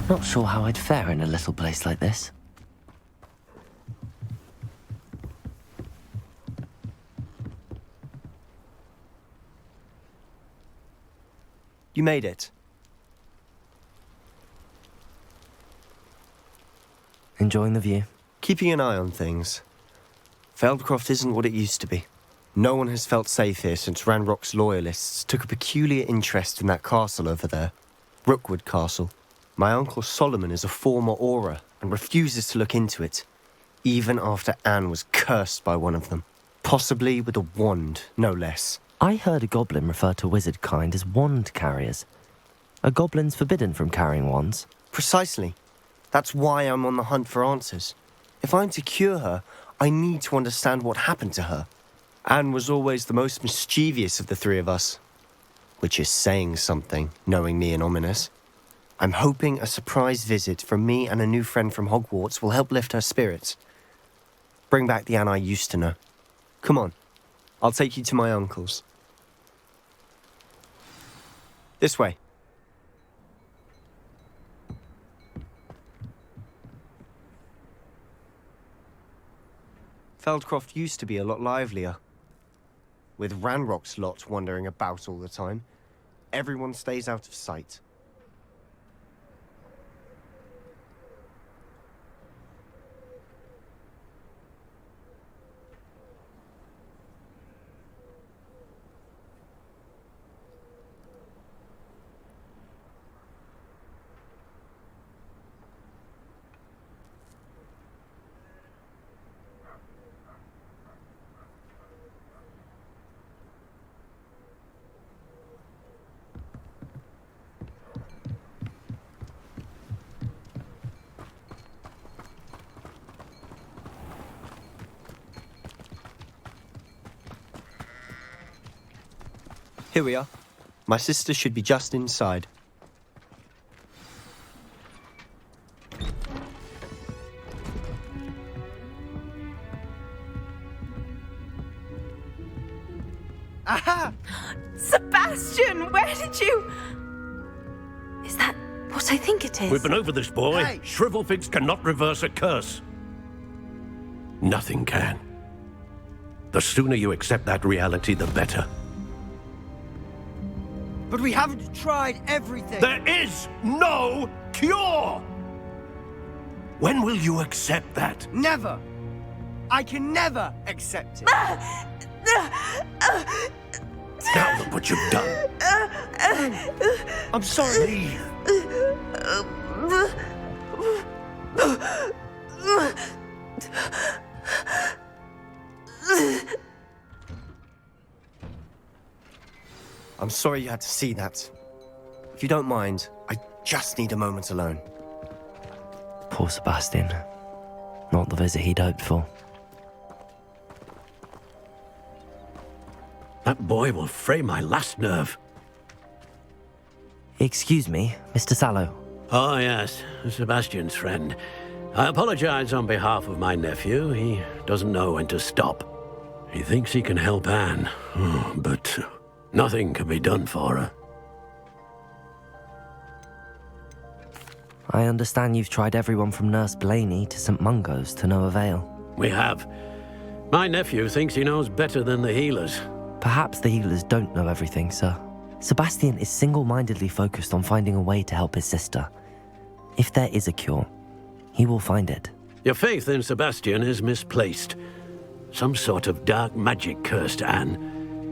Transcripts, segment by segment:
Not sure how I'd fare in a little place like this. You made it. Enjoying the view? Keeping an eye on things. Feldcroft isn't what it used to be. No one has felt safe here since Ranrock's loyalists took a peculiar interest in that castle over there. Rookwood Castle. My uncle Solomon is a former Auror and refuses to look into it, even after Anne was cursed by one of them. Possibly with a wand, no less. I heard a goblin refer to wizard kind as wand carriers. Are goblins forbidden from carrying wands? Precisely. That's why I'm on the hunt for answers. If I'm to cure her, I need to understand what happened to her. Anne was always the most mischievous of the three of us. Which is saying something, knowing me and Ominous. I'm hoping a surprise visit from me and a new friend from Hogwarts will help lift her spirits. Bring back the Anne I used to know. Come on, I'll take you to my uncle's. This way. Feldcroft used to be a lot livelier. With Ranrock's lot wandering about all the time, everyone stays out of sight. Here we are. My sister should be just inside. Aha! Sebastian, where did you... Is that what I think it is? We've been over this, boy. Hey! Shrivelfigs cannot reverse a curse. Nothing can. The sooner you accept that reality, the better. But we haven't tried everything. There is no cure! When will you accept that? Never. I can never accept it. Now look what you've done. I'm sorry. Leave. I'm sorry you had to see that. If you don't mind, I just need a moment alone. Poor Sebastian. Not the visit he'd hoped for. That boy will fray my last nerve. Excuse me, Mr. Sallow. Oh, yes, Sebastian's friend. I apologize on behalf of my nephew. He doesn't know when to stop. He thinks he can help Anne, but nothing can be done for her. I understand you've tried everyone from Nurse Blaney to St. Mungo's to no avail. We have. My nephew thinks he knows better than the healers. Perhaps the healers don't know everything, sir. Sebastian is single-mindedly focused on finding a way to help his sister. If there is a cure, he will find it. Your faith in Sebastian is misplaced. Some sort of dark magic cursed Anne,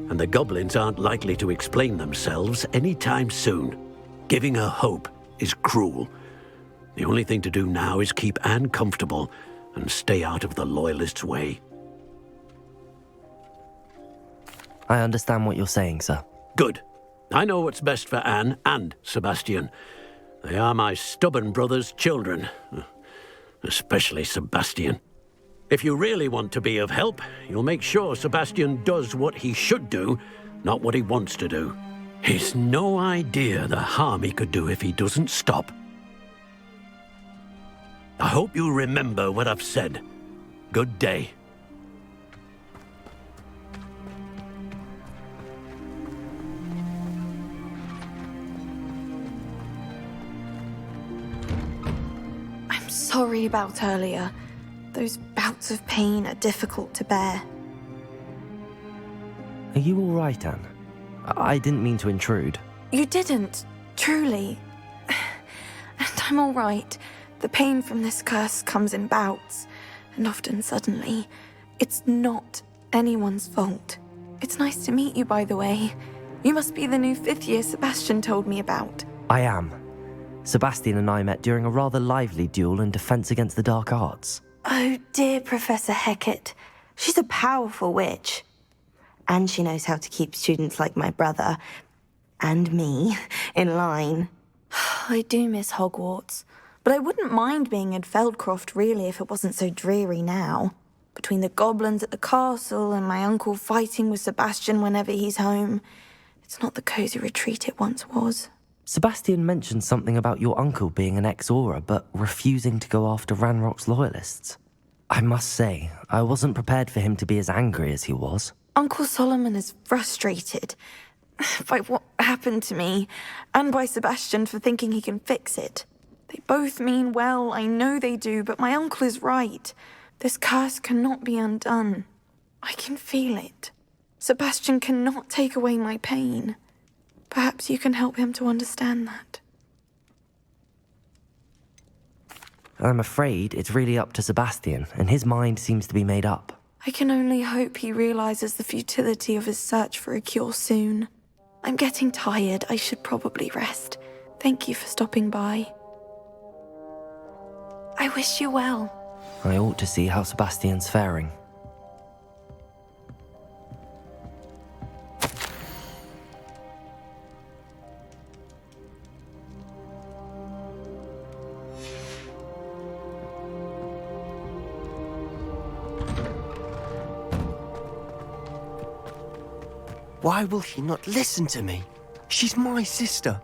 and the goblins aren't likely to explain themselves anytime soon. Giving her hope is cruel. The only thing to do now is keep Anne comfortable and stay out of the Loyalists' way. I understand what you're saying, sir. Good. I know what's best for Anne and Sebastian. They are my stubborn brother's children. Especially Sebastian. If you really want to be of help, you'll make sure Sebastian does what he should do, not what he wants to do. He's no idea the harm he could do if he doesn't stop. I hope you remember what I've said. Good day. I'm sorry about earlier. Those bouts of pain are difficult to bear. Are you all right, Anne? I didn't mean to intrude. You didn't, truly. And I'm all right. The pain from this curse comes in bouts, and often suddenly. It's not anyone's fault. It's nice to meet you, by the way. You must be the new 5th year Sebastian told me about. I am. Sebastian and I met during a rather lively duel in defense against the dark arts. Oh dear, Professor Hecat. She's a powerful witch. And she knows how to keep students like my brother, and me, in line. I do miss Hogwarts, but I wouldn't mind being in Feldcroft, really, if it wasn't so dreary now. Between the goblins at the castle and my uncle fighting with Sebastian whenever he's home, it's not the cosy retreat it once was. Sebastian mentioned something about your uncle being an ex-Auror, but refusing to go after Ranrock's loyalists. I must say, I wasn't prepared for him to be as angry as he was. Uncle Solomon is frustrated by what happened to me, and by Sebastian for thinking he can fix it. They both mean well, I know they do, but my uncle is right. This curse cannot be undone. I can feel it. Sebastian cannot take away my pain. Perhaps you can help him to understand that. I'm afraid it's really up to Sebastian, and his mind seems to be made up. I can only hope he realizes the futility of his search for a cure soon. I'm getting tired. I should probably rest. Thank you for stopping by. I wish you well. I ought to see how Sebastian's faring. Why will he not listen to me? She's my sister.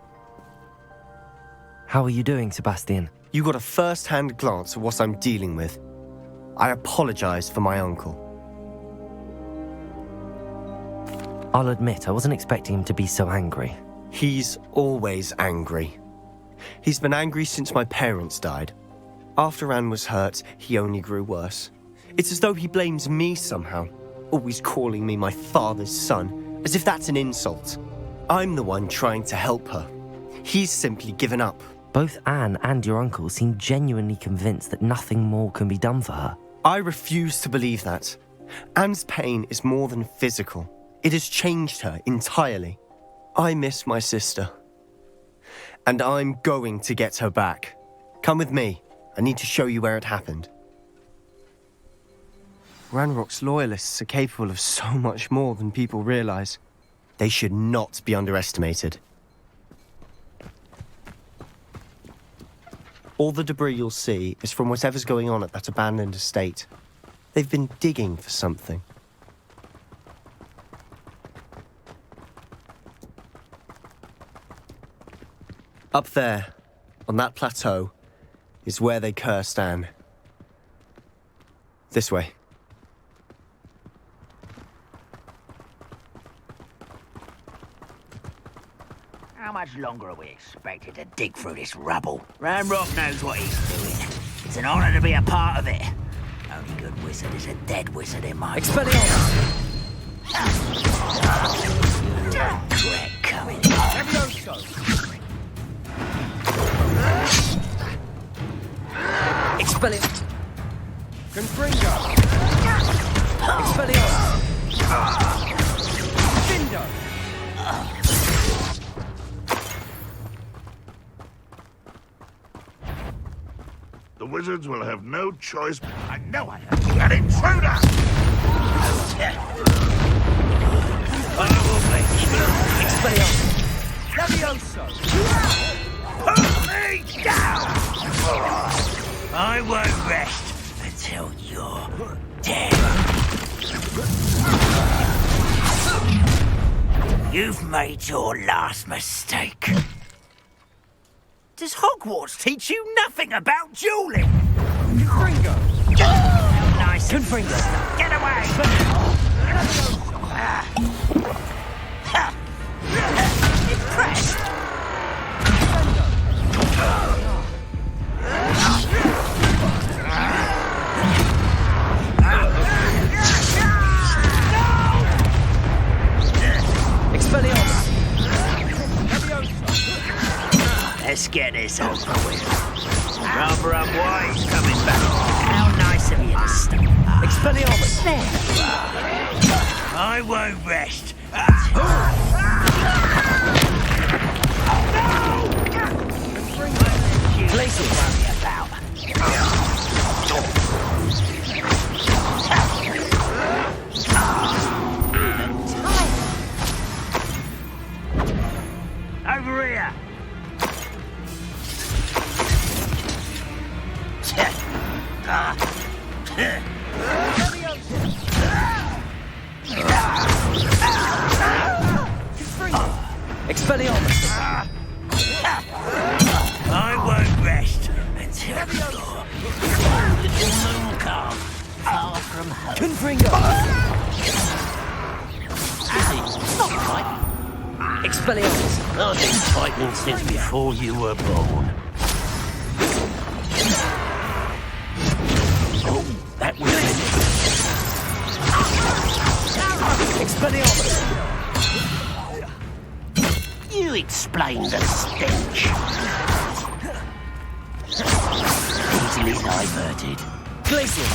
How are you doing, Sebastian? You got a first-hand glance at what I'm dealing with. I apologize for my uncle. I'll admit, I wasn't expecting him to be so angry. He's always angry. He's been angry since my parents died. After Anne was hurt, he only grew worse. It's as though he blames me somehow, always calling me my father's son, as if that's an insult. I'm the one trying to help her. He's simply given up. Both Anne and your uncle seem genuinely convinced that nothing more can be done for her. I refuse to believe that. Anne's pain is more than physical. It has changed her entirely. I miss my sister. And I'm going to get her back. Come with me. I need to show you where it happened. Ranrock's loyalists are capable of so much more than people realize. They should not be underestimated. All the debris you'll see is from whatever's going on at that abandoned estate. They've been digging for something. Up there, on that plateau, is where they cursed Anne. This way. How much longer are we expected to dig through this rubble? Ranrock knows what he's doing. It's an honor to be a part of it. Only good wizard is a dead wizard in my Expelliarmus! regret coming. Expelliarmus! Confringo! Expelliarmus! Findo! The wizards will have no choice. I know I am an intruder! Expelliarmus! Levioso! Put me down! I won't rest until you're dead. You've made your last mistake. Does Hogwarts teach you nothing about dueling? Confringo! Nice. Confringo! Get away! Impressed? Rather unwise coming back. How nice of you to stop. Expelliarmus! I won't rest. Over here. Expelliarmus! I won't rest until little moon calf far from home. Confringo! Expelliarmus! I've been fighting since before you were born. Oh, that was it. Expelliarmus! You explain the stench. Easily diverted. Glacius!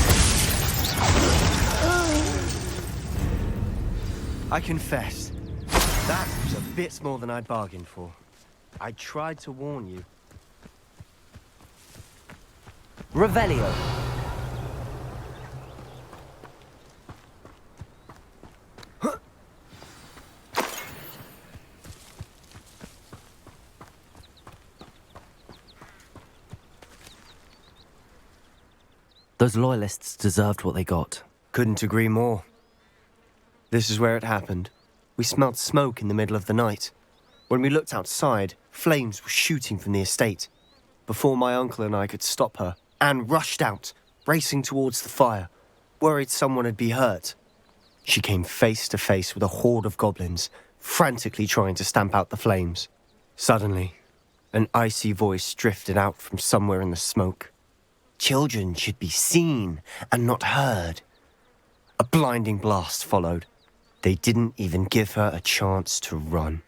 I confess, that was a bit more than I'd bargained for. I tried to warn you. Revelio. Those loyalists deserved what they got. Couldn't agree more. This is where it happened. We smelt smoke in the middle of the night. When we looked outside, flames were shooting from the estate. Before my uncle and I could stop her, Anne rushed out, racing towards the fire, worried someone had been hurt. She came face to face with a horde of goblins, frantically trying to stamp out the flames. Suddenly, an icy voice drifted out from somewhere in the smoke. Children should be seen and not heard. A blinding blast followed. They didn't even give her a chance to run.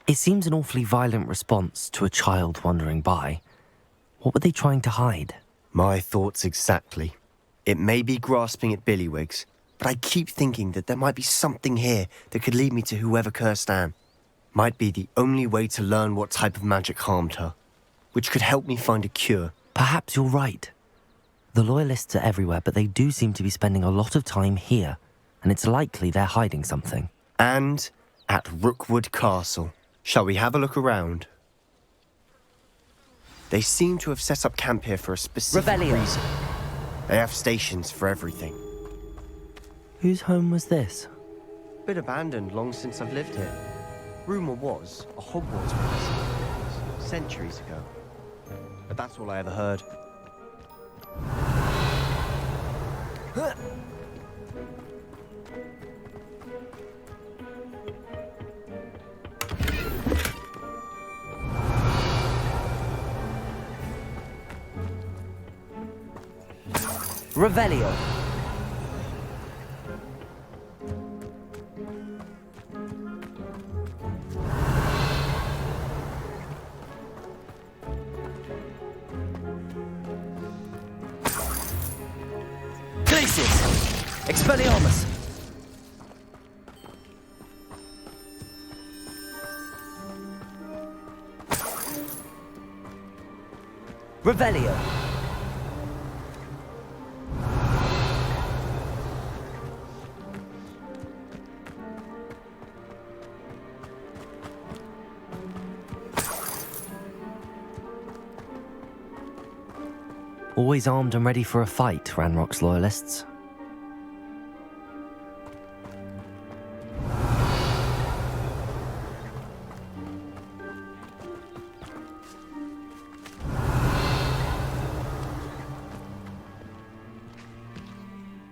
It seems an awfully violent response to a child wandering by. What were they trying to hide? My thoughts exactly. It may be grasping at billywhigs, but I keep thinking that there might be something here that could lead me to whoever cursed Anne. Might be the only way to learn what type of magic harmed her, which could help me find a cure. Perhaps you're right. The loyalists are everywhere, but they do seem to be spending a lot of time here, and it's likely they're hiding something. And at Rookwood Castle. Shall we have a look around? They seem to have set up camp here for a specific reason. They have stations for everything. Whose home was this? Been abandoned long since I've lived here. Rumour was a Hogwarts legacy, centuries ago. But that's all I ever heard. Revelio. Expelliarmus! Revelio. Always armed and ready for a fight, Ranrock's loyalists.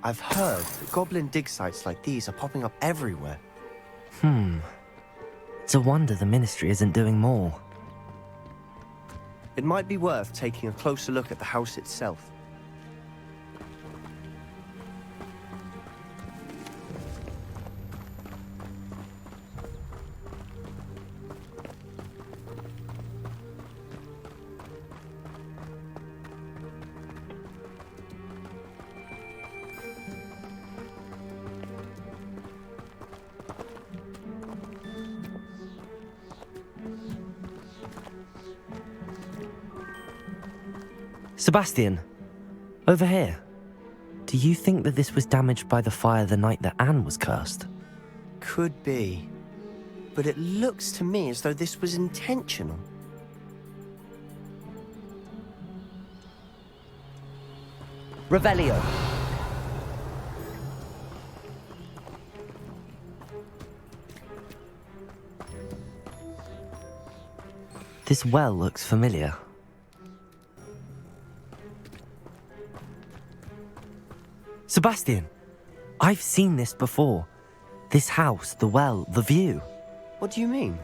I've heard that goblin dig sites like these are popping up everywhere. It's a wonder the Ministry isn't doing more. It might be worth taking a closer look at the house itself. Sebastian, over here. Do you think that this was damaged by the fire the night that Anne was cursed? Could be. But it looks to me as though this was intentional. Revelio. This well looks familiar. Sebastian, I've seen this before. This house, the well, the view. What do you mean?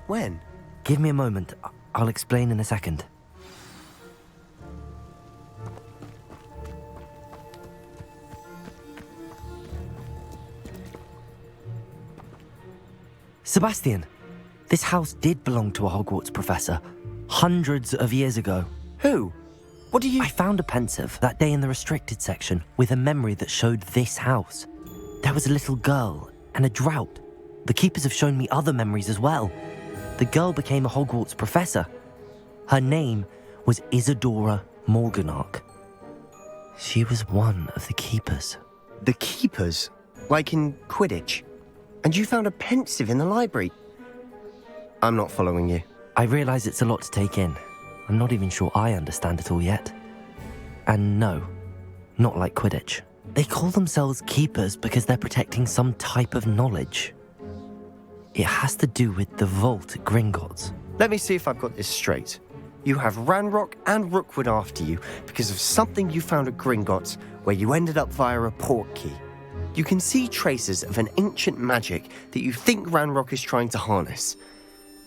When? Give me a moment. I'll explain in a second. Sebastian, this house did belong to a Hogwarts professor hundreds of years ago. Who? What do you... I found a pensive that day in the restricted section with a memory that showed this house. There was a little girl and a drought. The keepers have shown me other memories as well. The girl became a Hogwarts professor. Her name was Isadora Morganach. She was one of the keepers. The keepers? Like in Quidditch? And you found a pensive in the library? I'm not following you. I realize it's a lot to take in. I'm not even sure I understand it all yet. And no, not like Quidditch. They call themselves keepers because they're protecting some type of knowledge. It has to do with the vault at Gringotts. Let me see if I've got this straight. You have Ranrock and Rookwood after you because of something you found at Gringotts where you ended up via a portkey. You can see traces of an ancient magic that you think Ranrock is trying to harness.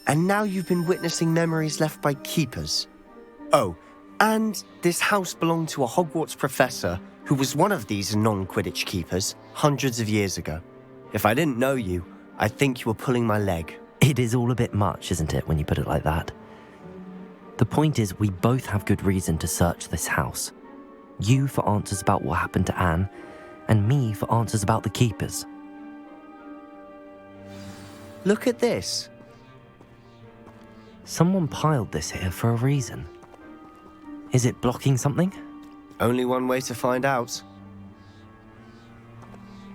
And now you've been witnessing memories left by keepers. Oh, and this house belonged to a Hogwarts professor who was one of these non-Quidditch keepers hundreds of years ago. If I didn't know you, I'd think you were pulling my leg. It is all a bit much, isn't it, when you put it like that? The point is, we both have good reason to search this house. You for answers about what happened to Anne, and me for answers about the keepers. Look at this. Someone piled this here for a reason. Is it blocking something? Only one way to find out.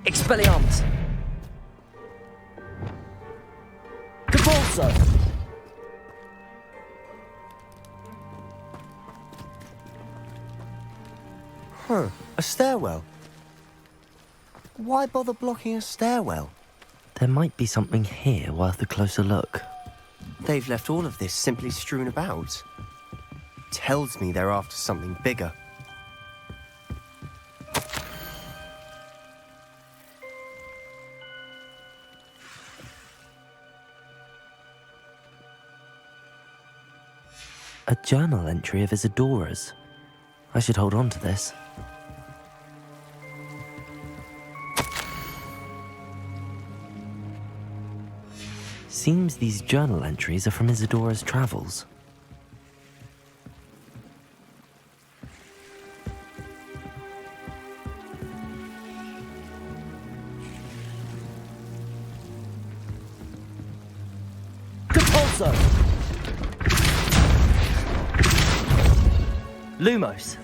Expelliarmus! Capulso! Huh, a stairwell. Why bother blocking a stairwell? There might be something here worth a closer look. They've left all of this simply strewn about. Tells me they're after something bigger. A journal entry of Isadora's. I should hold on to this. Seems these journal entries are from Isadora's travels. Capulso! Lumos.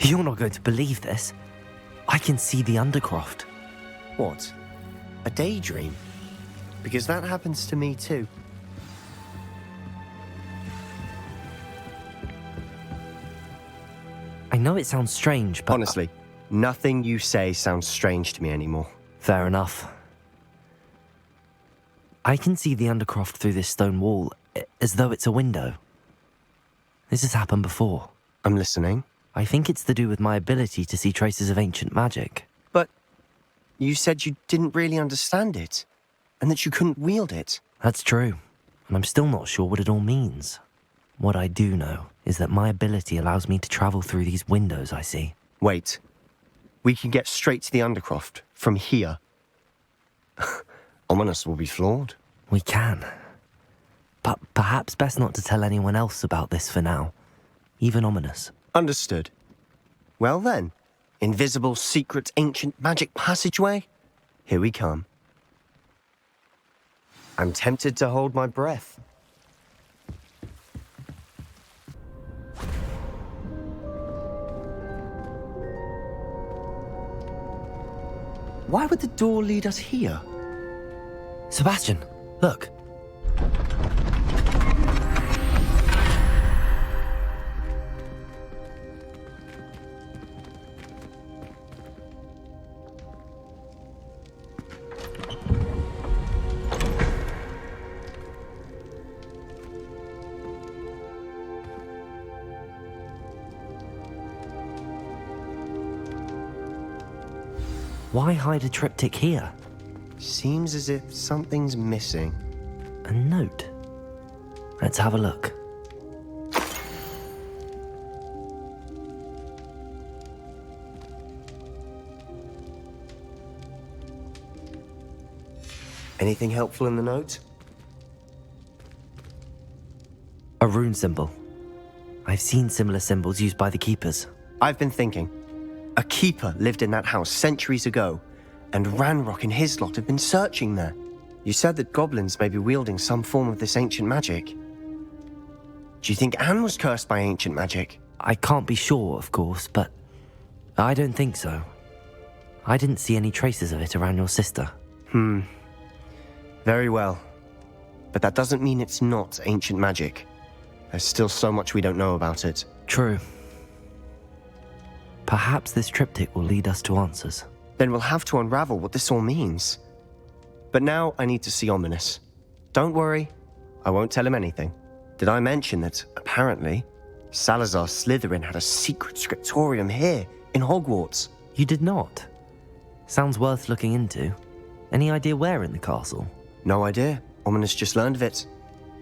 You're not going to believe this. I can see the Undercroft. What? A daydream? Because that happens to me too. I know it sounds strange, but... Honestly, nothing you say sounds strange to me anymore. Fair enough. I can see the Undercroft through this stone wall, as though it's a window. This has happened before. I'm listening. I think it's to do with my ability to see traces of ancient magic. But you said you didn't really understand it, and that you couldn't wield it. That's true, and I'm still not sure what it all means. What I do know is that my ability allows me to travel through these windows I see. Wait. We can get straight to the Undercroft from here. Ominous will be flawed. We can. But perhaps best not to tell anyone else about this for now. Even Ominous. Understood. Well then, invisible, secret, ancient magic passageway? Here we come. I'm tempted to hold my breath. Why would the door lead us here? Sebastian, look. Why hide a triptych here? Seems as if something's missing. A note. Let's have a look. Anything helpful in the note? A rune symbol. I've seen similar symbols used by the keepers. I've been thinking. A keeper lived in that house centuries ago, and Ranrock and his lot have been searching there. You said that goblins may be wielding some form of this ancient magic. Do you think Anne was cursed by ancient magic? I can't be sure, of course, but I don't think so. I didn't see any traces of it around your sister. Very well. But that doesn't mean it's not ancient magic. There's still so much we don't know about it. True. Perhaps this triptych will lead us to answers. Then we'll have to unravel what this all means. But now I need to see Ominous. Don't worry, I won't tell him anything. Did I mention that, apparently, Salazar Slytherin had a secret scriptorium here, in Hogwarts? You did not? Sounds worth looking into. Any idea where in the castle? No idea. Ominous just learned of it.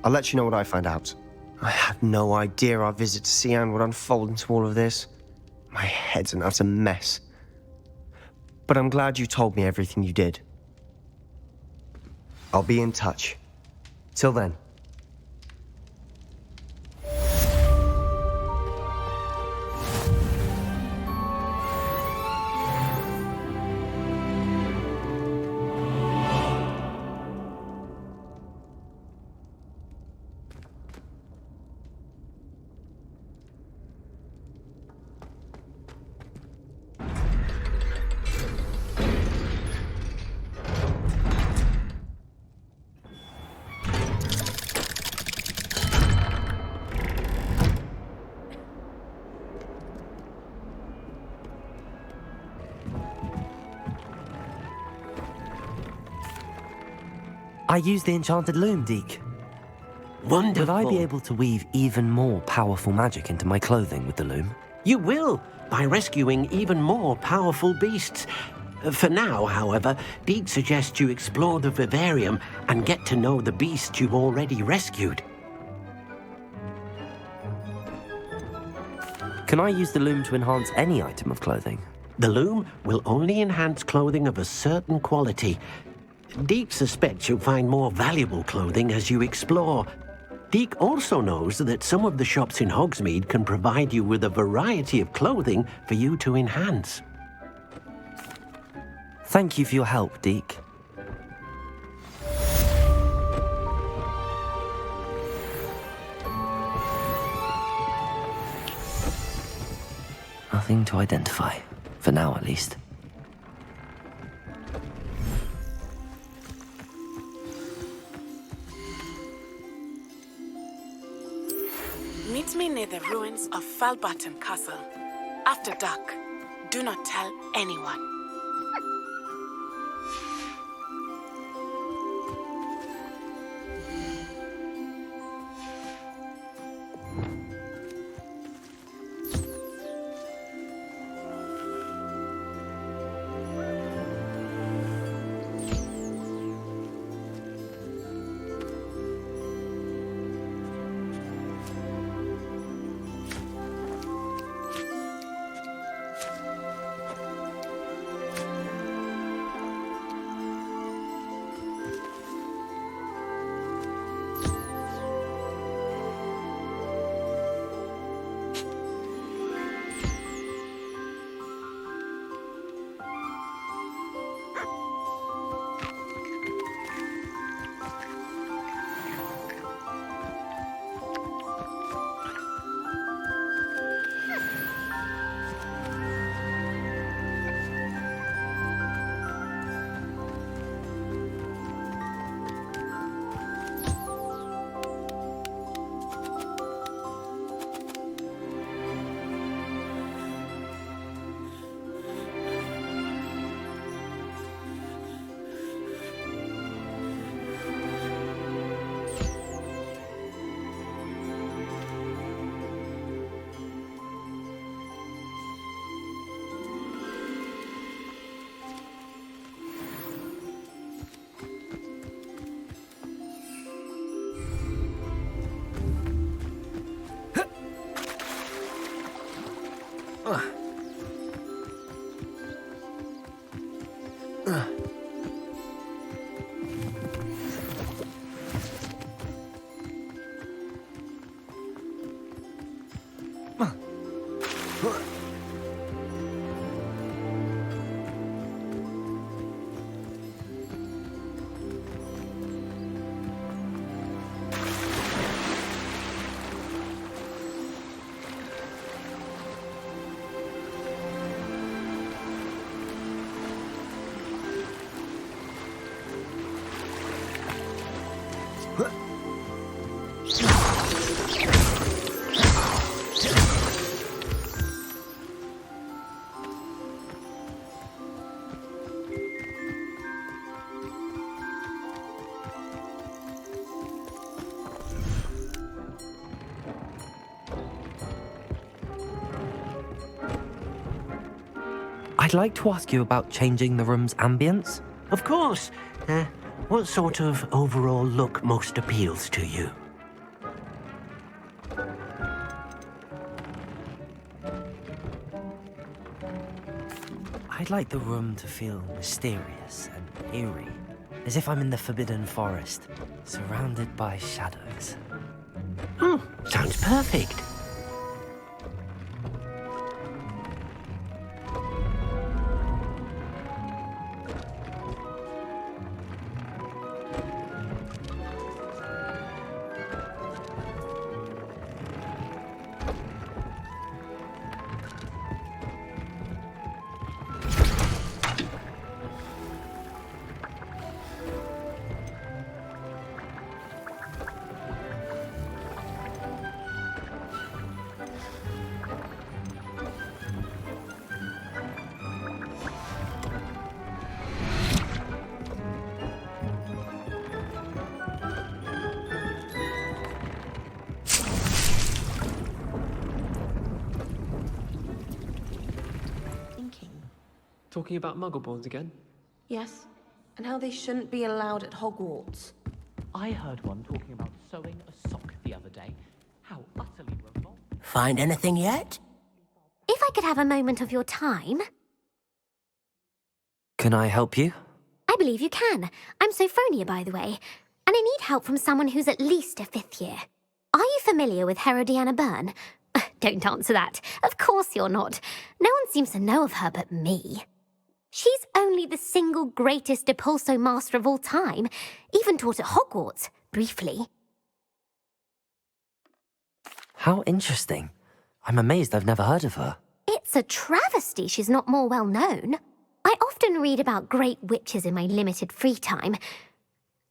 I'll let you know what I find out. I had no idea our visit to Cian would unfold into all of this. My head's an utter mess. But I'm glad you told me everything you did. I'll be in touch. Till then. I used the enchanted loom, Deke. Wonderful. Would I be able to weave even more powerful magic into my clothing with the loom? You will, by rescuing even more powerful beasts. For now, however, Deke suggests you explore the vivarium and get to know the beasts you've already rescued. Can I use the loom to enhance any item of clothing? The loom will only enhance clothing of a certain quality. Deke suspects you'll find more valuable clothing as you explore. Deke also knows that some of the shops in Hogsmeade can provide you with a variety of clothing for you to enhance. Thank you for your help, Deke. Nothing to identify, for now at least. Meet me near the ruins of Falbarton Castle. After dark, do not tell anyone. I'd like to ask you about changing the room's ambience. Of course. What sort of overall look most appeals to you? I'd like the room to feel mysterious and eerie, as if I'm in the Forbidden Forest, surrounded by shadows. Oh, sounds perfect. Talking about Muggleborns again? Yes, and how they shouldn't be allowed at Hogwarts. I heard one talking about sewing a sock the other day. How utterly revolting. Find anything yet? If I could have a moment of your time... Can I help you? I believe you can. I'm Sophronia, by the way, and I need help from someone who's at least a 5th year. Are you familiar with Herodiana Byrne? Don't answer that. Of course you're not. No one seems to know of her but me. She's only the single greatest Depulso master of all time, even taught at Hogwarts, briefly. How interesting. I'm amazed I've never heard of her. It's a travesty she's not more well known. I often read about great witches in my limited free time.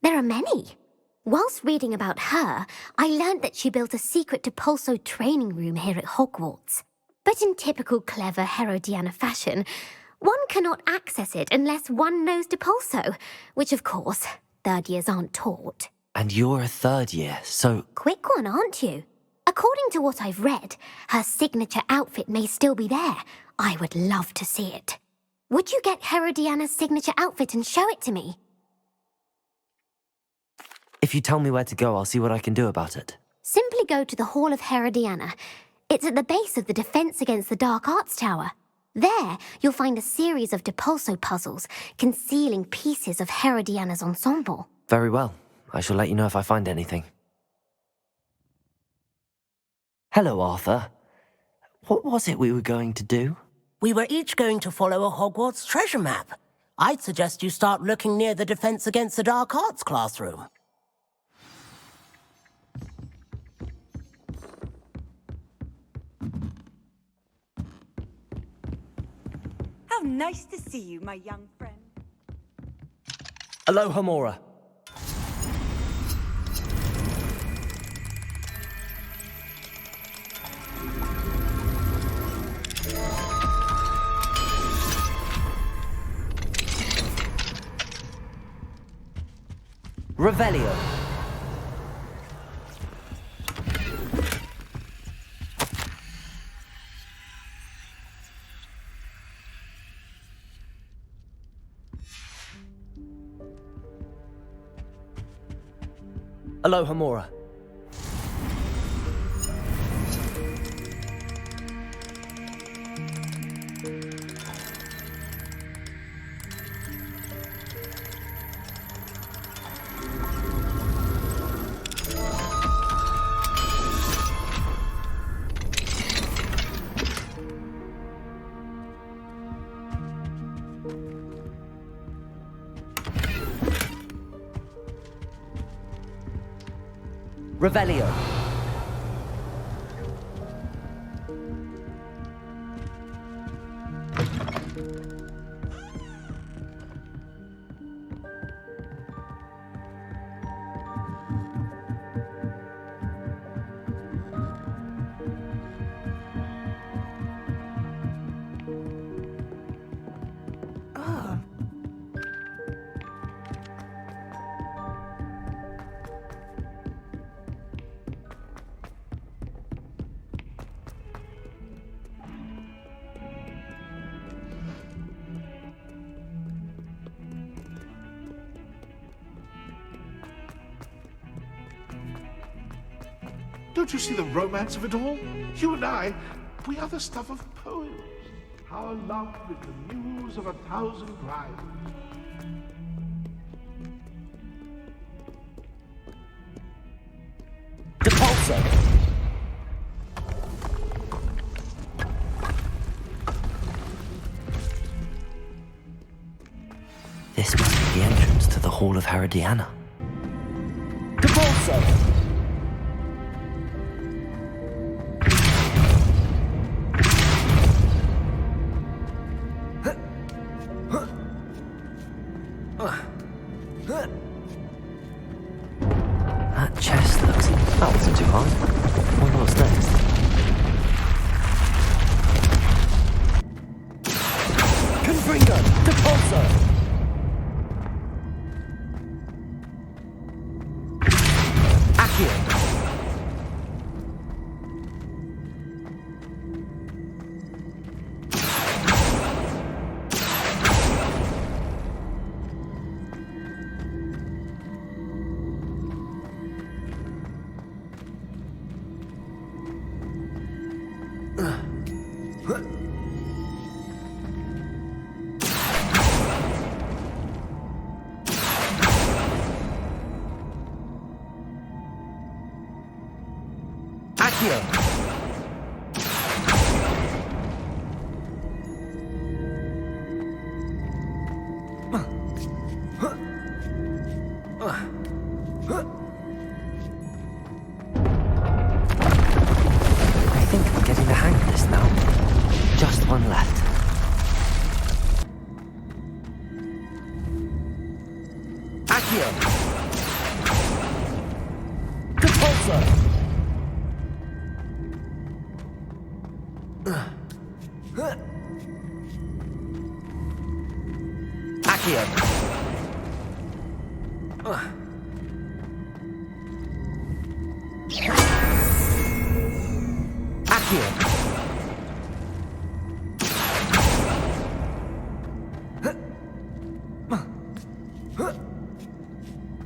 There are many. Whilst reading about her, I learned that she built a secret Depulso training room here at Hogwarts. But in typical clever Herodiana fashion, one cannot access it unless one knows Depulso, which of course, 3rd years aren't taught. And you're a 3rd year, so... Quick one, aren't you? According to what I've read, her signature outfit may still be there. I would love to see it. Would you get Herodiana's signature outfit and show it to me? If you tell me where to go, I'll see what I can do about it. Simply go to the Hall of Herodiana. It's at the base of the Defense Against the Dark Arts Tower. There, you'll find a series of Depulso puzzles concealing pieces of Herodiana's ensemble. Very well. I shall let you know if I find anything. Hello, Arthur. What was it we were going to do? We were each going to follow a Hogwarts treasure map. I'd suggest you start looking near the Defense Against the Dark Arts classroom. How nice to see you, my young friend. Aloha Mora. Revelio. Aloha Mora. Revelio. Don't you see the romance of it all? You and I, we are the stuff of poems. Our love is the muse of 1,000 rhymes. Depulso! This must be the entrance to the Hall of Herodiana. Depulso! That chest looks... That wasn't too hard. Wonder what's next. Confringo! Depulso! I think I'm getting the hang of this now. Just one left. Accio! Depulso! Accio!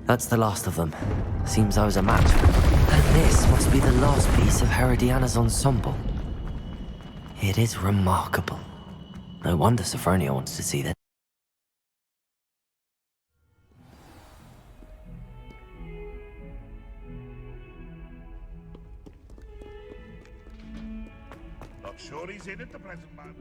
That's the last of them. Seems I was a match. And this must be the last piece of Herodiana's ensemble. It is remarkable. No wonder Sophronia wants to see this. Not sure he's in at the present moment.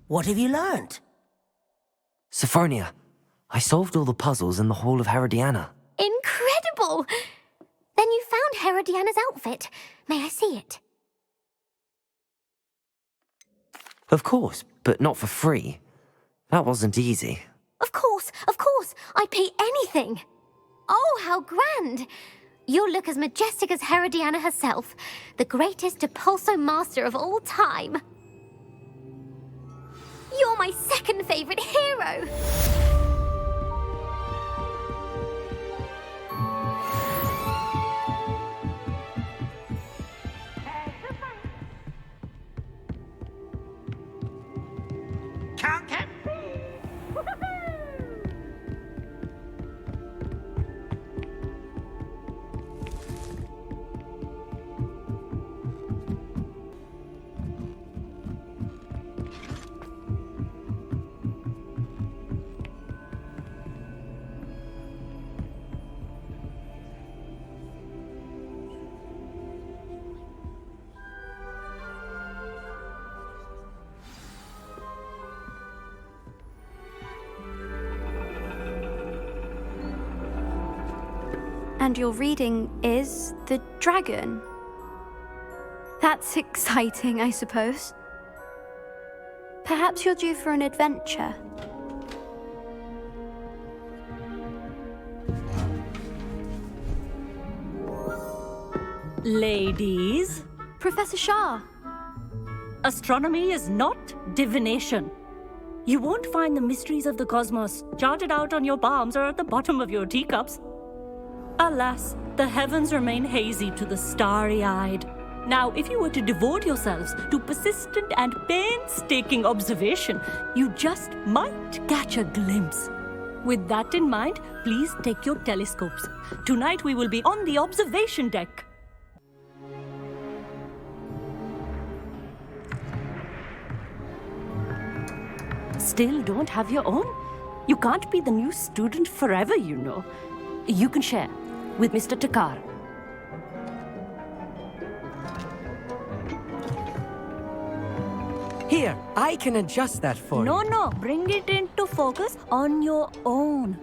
What have you learnt? Sophronia, I solved all the puzzles in the Hall of Herodiana. Incredible! Then you found Herodiana's outfit. May I see it? Of course, but not for free. That wasn't easy. Of course, I'd pay anything. Oh, how grand! You'll look as majestic as Herodiana herself, the greatest Depulso master of all time. You're my second favorite hero! And your reading is The Dragon. That's exciting, I suppose. Perhaps you're due for an adventure. Ladies. Professor Shah. Astronomy is not divination. You won't find the mysteries of the cosmos charted out on your palms or at the bottom of your teacups. Alas, the heavens remain hazy to the starry-eyed. Now, if you were to devote yourselves to persistent and painstaking observation, you just might catch a glimpse. With that in mind, please take your telescopes. Tonight we will be on the observation deck. Still don't have your own? You can't be the new student forever, you know. You can share with Mr. Takar. Here, I can adjust that for you. No, bring it into focus on your own.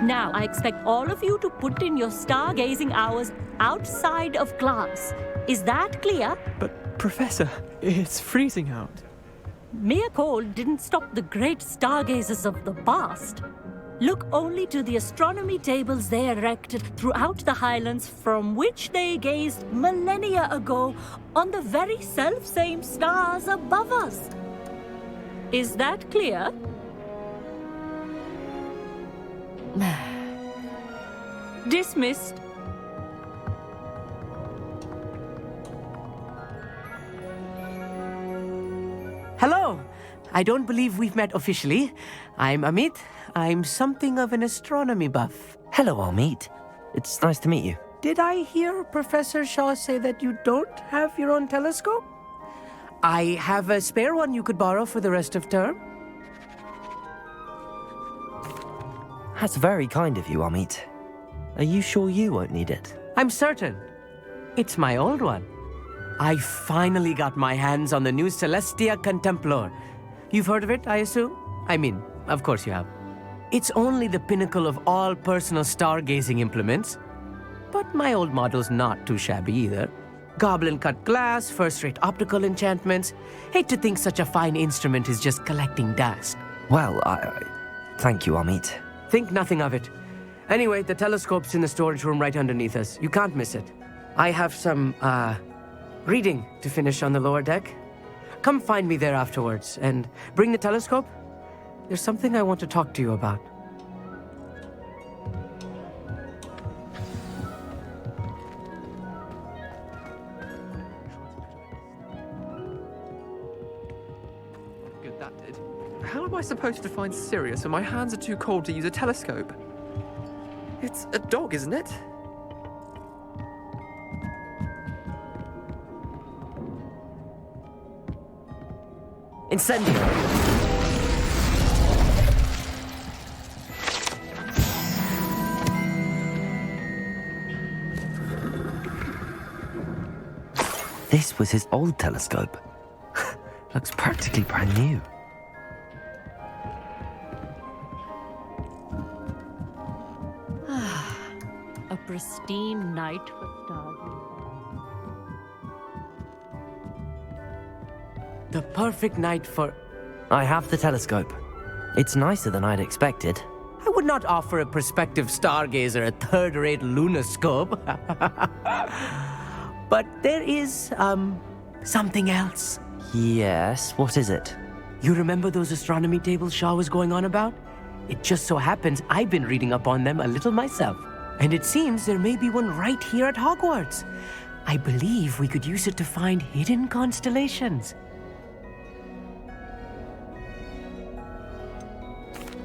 Now, I expect all of you to put in your stargazing hours outside of class. Is that clear? But, Professor, it's freezing out. Mere cold didn't stop the great stargazers of the past. Look only to the astronomy tables they erected throughout the highlands from which they gazed millennia ago on the very self-same stars above us. Is that clear? Dismissed. Hello. I don't believe we've met officially. I'm Amit. I'm something of an astronomy buff. Hello, Amit. It's nice to meet you. Did I hear Professor Shaw say that you don't have your own telescope? I have a spare one you could borrow for the rest of term. That's very kind of you, Amit. Are you sure you won't need it? I'm certain. It's my old one. I finally got my hands on the new Celestia Contemplar. You've heard of it, I assume? I mean, of course you have. It's only the pinnacle of all personal stargazing implements. But my old model's not too shabby either. Goblin-cut glass, first-rate optical enchantments. Hate to think such a fine instrument is just collecting dust. Well, thank you, Amit. Think nothing of it. Anyway, the telescope's in the storage room right underneath us. You can't miss it. I have some, reading to finish on the lower deck. Come find me there afterwards, and bring the telescope. There's something I want to talk to you about. Good, that did. How am I supposed to find Sirius when my hands are too cold to use a telescope? It's a dog, isn't it? Incendio! This was his old telescope. Looks practically brand new. A pristine night for stargazing. The perfect night for... I have the telescope. It's nicer than I'd expected. I would not offer a prospective stargazer a third-rate lunoscope. But there is, something else. Yes, what is it? You remember those astronomy tables Shaw was going on about? It just so happens I've been reading up on them a little myself. And it seems there may be one right here at Hogwarts. I believe we could use it to find hidden constellations.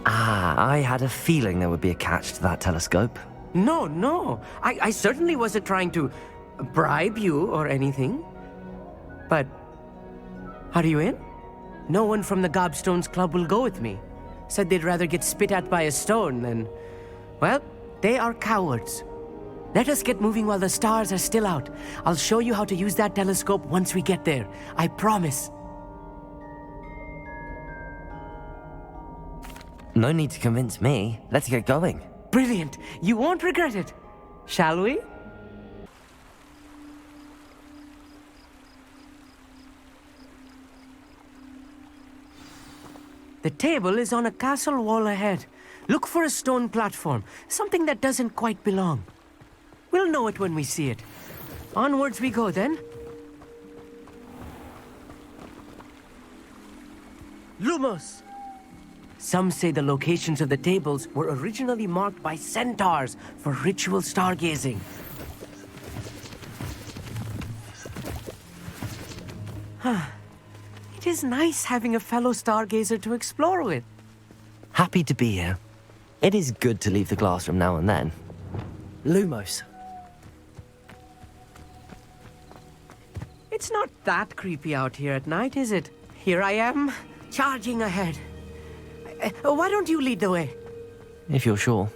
I had a feeling there would be a catch to that telescope. No. I certainly wasn't trying to bribe you or anything. But, are you in? No one from the Gobstones Club will go with me. Said they'd rather get spit at by a stone than... Well, they are cowards. Let us get moving while the stars are still out. I'll show you how to use that telescope once we get there. I promise. No need to convince me. Let's get going. Brilliant. You won't regret it. Shall we? The table is on a castle wall ahead. Look for a stone platform, something that doesn't quite belong. We'll know it when we see it. Onwards we go then. Lumos! Some say the locations of the tables were originally marked by centaurs for ritual stargazing. It is nice having a fellow stargazer to explore with. Happy to be here. It is good to leave the classroom now and then. Lumos. It's not that creepy out here at night, is it? Here I am, charging ahead. Why don't you lead the way? If you're sure.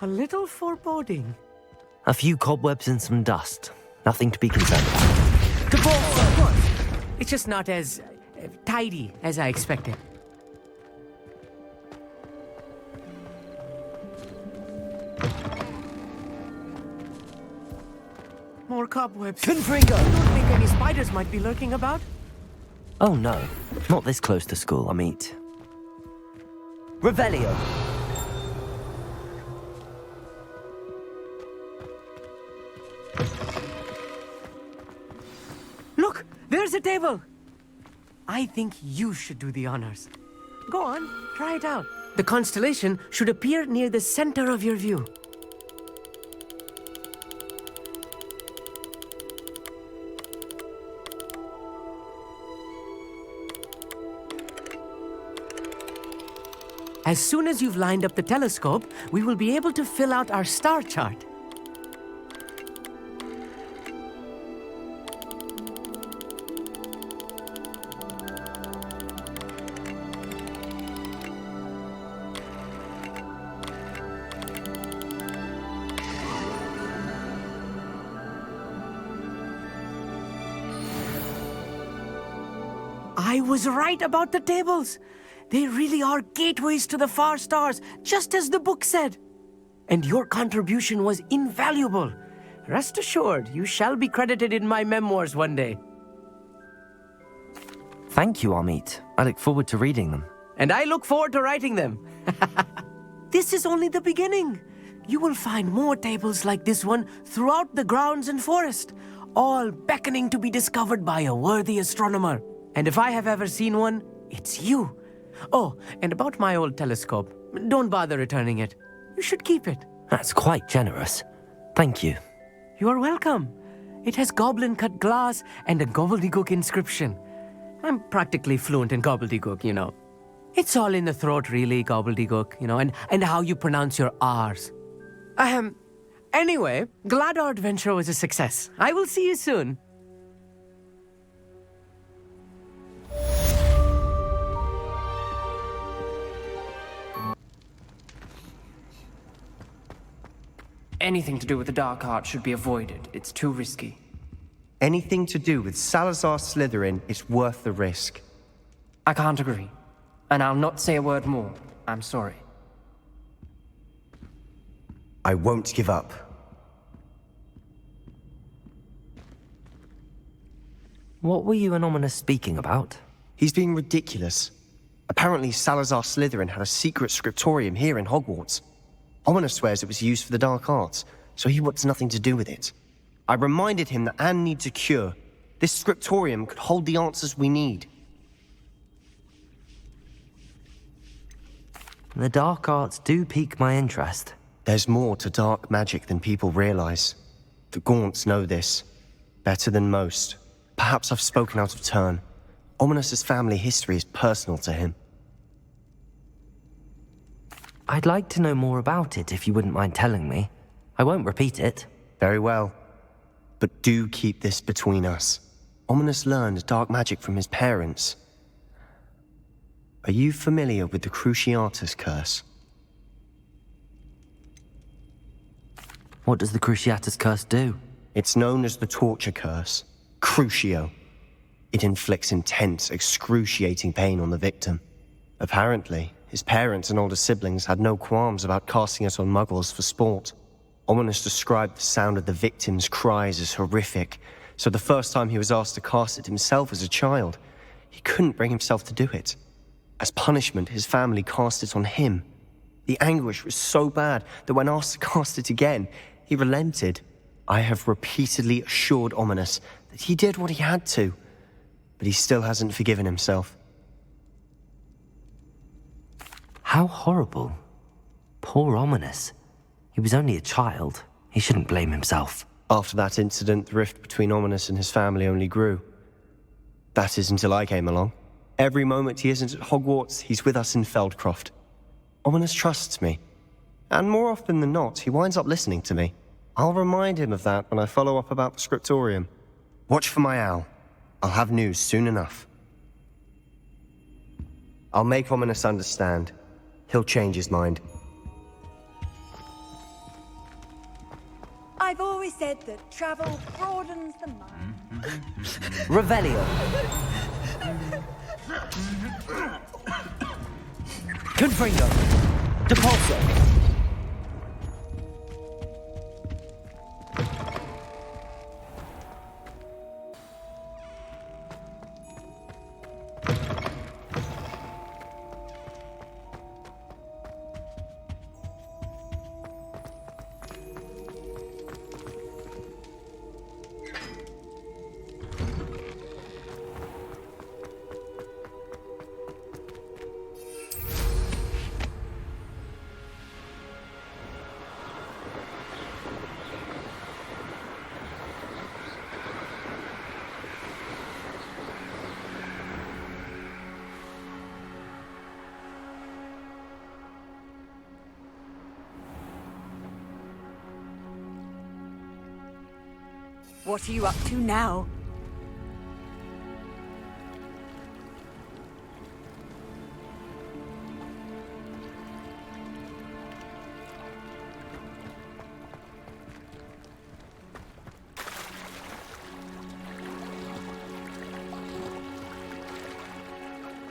A little foreboding. A few cobwebs and some dust. Nothing to be concerned about. The ball, of course. It's just not as tidy as I expected. More cobwebs. Confringo! I don't think any spiders might be lurking about. Oh no, not this close to school, I meet. Revelio! Look, there's a table. I think you should do the honors. Go on, try it out. The constellation should appear near the center of your view. As soon as you've lined up the telescope, we will be able to fill out our star chart. I was right about the tables. They really are gateways to the far stars, just as the book said. And your contribution was invaluable. Rest assured, you shall be credited in my memoirs one day. Thank you, Amit. I look forward to reading them. And I look forward to writing them. This is only the beginning. You will find more tables like this one throughout the grounds and forest, all beckoning to be discovered by a worthy astronomer. And if I have ever seen one, it's you. Oh, and about my old telescope, don't bother returning it. You should keep it. That's quite generous. Thank you. You are welcome. It has goblin-cut glass and a gobbledygook inscription. I'm practically fluent in gobbledygook, you know. It's all in the throat, really, gobbledygook, you know, and how you pronounce your R's. Anyway, glad our adventure was a success. I will see you soon. Anything to do with the dark art should be avoided. It's too risky. Anything to do with Salazar Slytherin is worth the risk. I can't agree. And I'll not say a word more. I'm sorry. I won't give up. What were you and Ominous speaking about? He's being ridiculous. Apparently Salazar Slytherin had a secret scriptorium here in Hogwarts. Ominous swears it was used for the dark arts, so he wants nothing to do with it. I reminded him that Anne needs a cure. This scriptorium could hold the answers we need. The dark arts do pique my interest. There's more to dark magic than people realize. The Gaunts know this. Better than most. Perhaps I've spoken out of turn. Ominous's family history is personal to him. I'd like to know more about it if you wouldn't mind telling me. I won't repeat it. Very well. But do keep this between us. Ominous learned dark magic from his parents. Are you familiar with the Cruciatus curse? What does the Cruciatus curse do? It's known as the torture curse, Crucio. It inflicts intense, excruciating pain on the victim. Apparently, his parents and older siblings had no qualms about casting it on muggles for sport. Ominous described the sound of the victim's cries as horrific, so the first time he was asked to cast it himself as a child, he couldn't bring himself to do it. As punishment, his family cast it on him. The anguish was so bad that when asked to cast it again, he relented. I have repeatedly assured Ominous that he did what he had to, but he still hasn't forgiven himself. How horrible. Poor Ominous. He was only a child. He shouldn't blame himself. After that incident, the rift between Ominous and his family only grew. That is until I came along. Every moment he isn't at Hogwarts, he's with us in Feldcroft. Ominous trusts me. And more often than not, he winds up listening to me. I'll remind him of that when I follow up about the scriptorium. Watch for my owl. I'll have news soon enough. I'll make Ominous understand. He'll change his mind. I've always said that travel broadens the mind. Revelio. Confringo. Depulso. What are you up to now?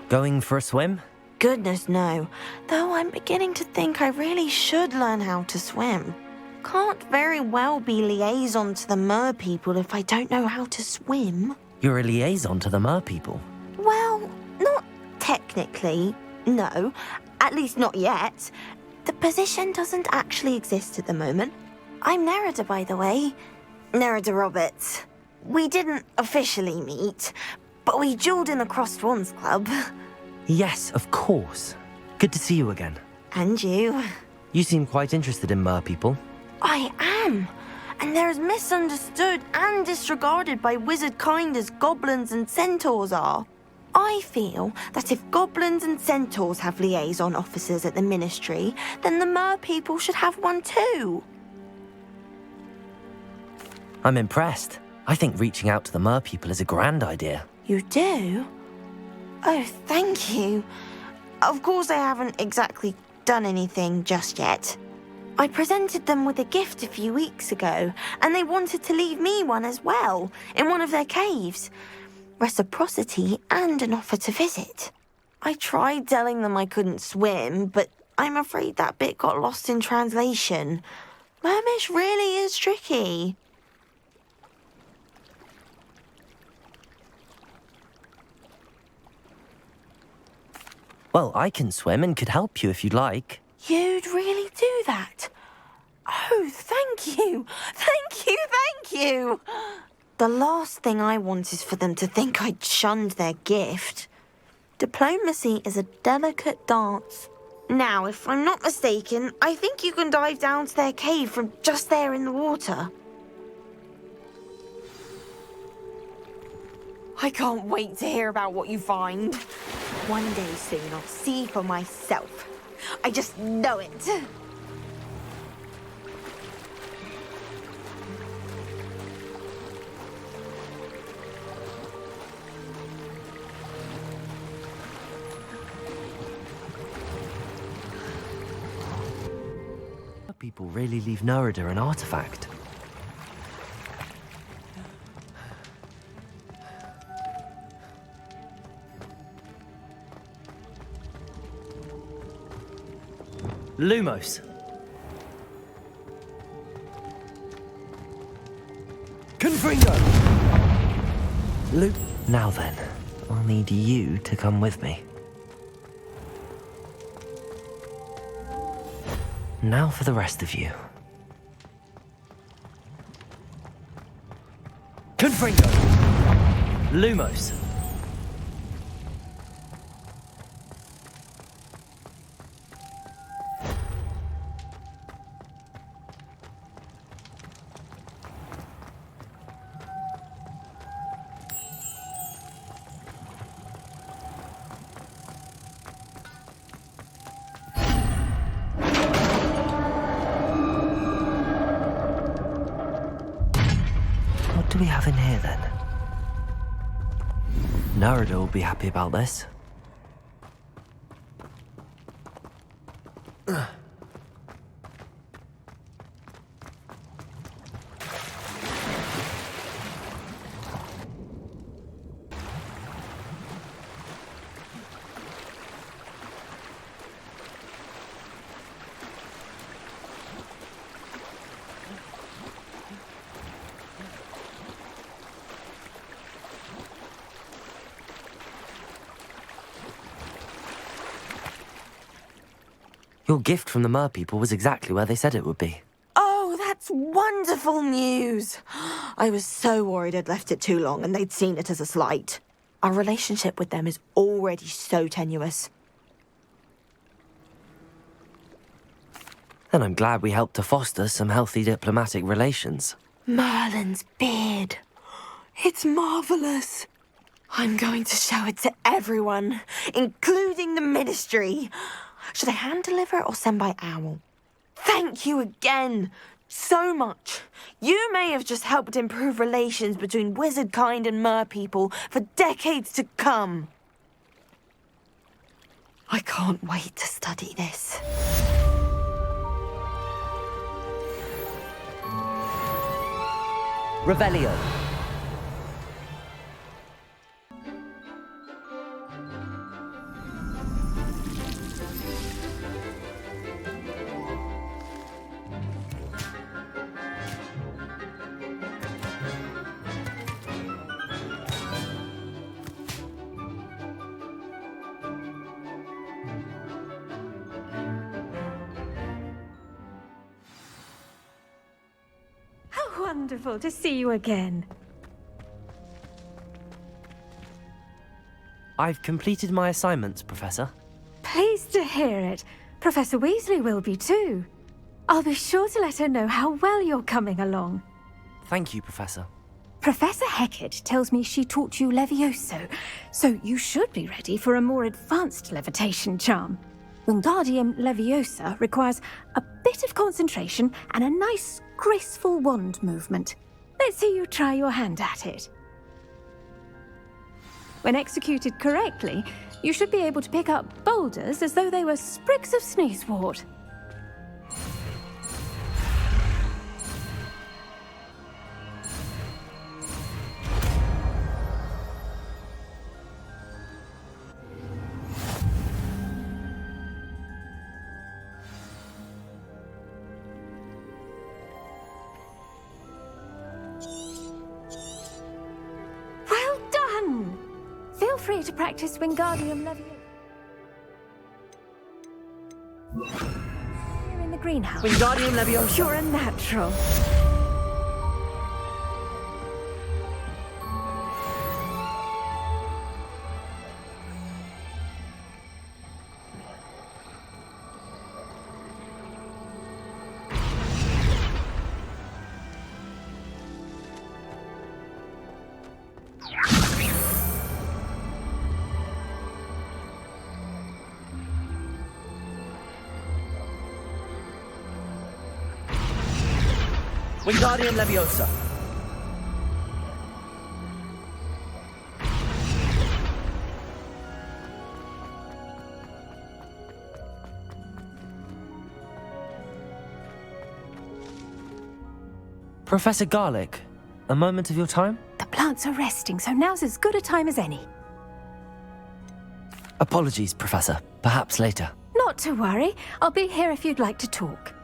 Going for a swim? Goodness, no. Though I'm beginning to think I really should learn how to swim. Can't very well be liaison to the mer people if I don't know how to swim. You're a liaison to the mer people. Well, not technically, no. At least not yet. The position doesn't actually exist at the moment. I'm Nerida, by the way. Nerida Roberts. We didn't officially meet, but we dueled in the Crossed Swans Club. Yes, of course. Good to see you again. And you. You seem quite interested in mer people. I am. And they're as misunderstood and disregarded by wizard kind as goblins and centaurs are. I feel that if goblins and centaurs have liaison officers at the ministry, then the mer people should have one too. I'm impressed. I think reaching out to the mer people is a grand idea. You do? Oh, thank you. Of course I haven't exactly done anything just yet. I presented them with a gift a few weeks ago, and they wanted to leave me one as well, in one of their caves. Reciprocity and an offer to visit. I tried telling them I couldn't swim, but I'm afraid that bit got lost in translation. Mermish really is tricky. Well, I can swim and could help you if you'd like. You'd really do that? Oh, thank you. Thank you, thank you. The last thing I want is for them to think I'd shunned their gift. Diplomacy is a delicate dance. Now, if I'm not mistaken, I think you can dive down to their cave from just there in the water. I can't wait to hear about what you find. One day soon, I'll see for myself. I just know it. people really leave Nerida an artifact? Lumos. Confringo! Now then, I'll need you to come with me. Now for the rest of you. Confringo! Lumos. What do we have in here then? Nerida will be happy about this. Your gift from the Mer people was exactly where they said it would be. Oh, that's wonderful news. I was so worried I'd left it too long and they'd seen it as a slight. Our relationship with them is already so tenuous. Then I'm glad we helped to foster some healthy diplomatic relations. Merlin's beard. It's marvellous. I'm going to show it to everyone, including the Ministry. Should I hand deliver it or send by owl? Thank you again so much. You may have just helped improve relations between wizard kind and mer people for decades to come. I can't wait to study this. Revelio. Wonderful to see you again. I've completed my assignments, Professor. Pleased to hear it. Professor Weasley will be too. I'll be sure to let her know how well you're coming along. Thank you, Professor. Professor Hecat tells me she taught you Levioso, so you should be ready for a more advanced levitation charm. Wingardium Leviosa requires a bit of concentration and a nice, graceful wand movement. Let's see you try your hand at it. When executed correctly, you should be able to pick up boulders as though they were sprigs of sneezewort. Feel free to practice Wingardium Leviosa. Here in the greenhouse. Wingardium Leviosa. You're a natural. Wingardium Leviosa. Professor Garlic, a moment of your time? The plants are resting, so now's as good a time as any. Apologies, Professor. Perhaps later. Not to worry. I'll be here if you'd like to talk.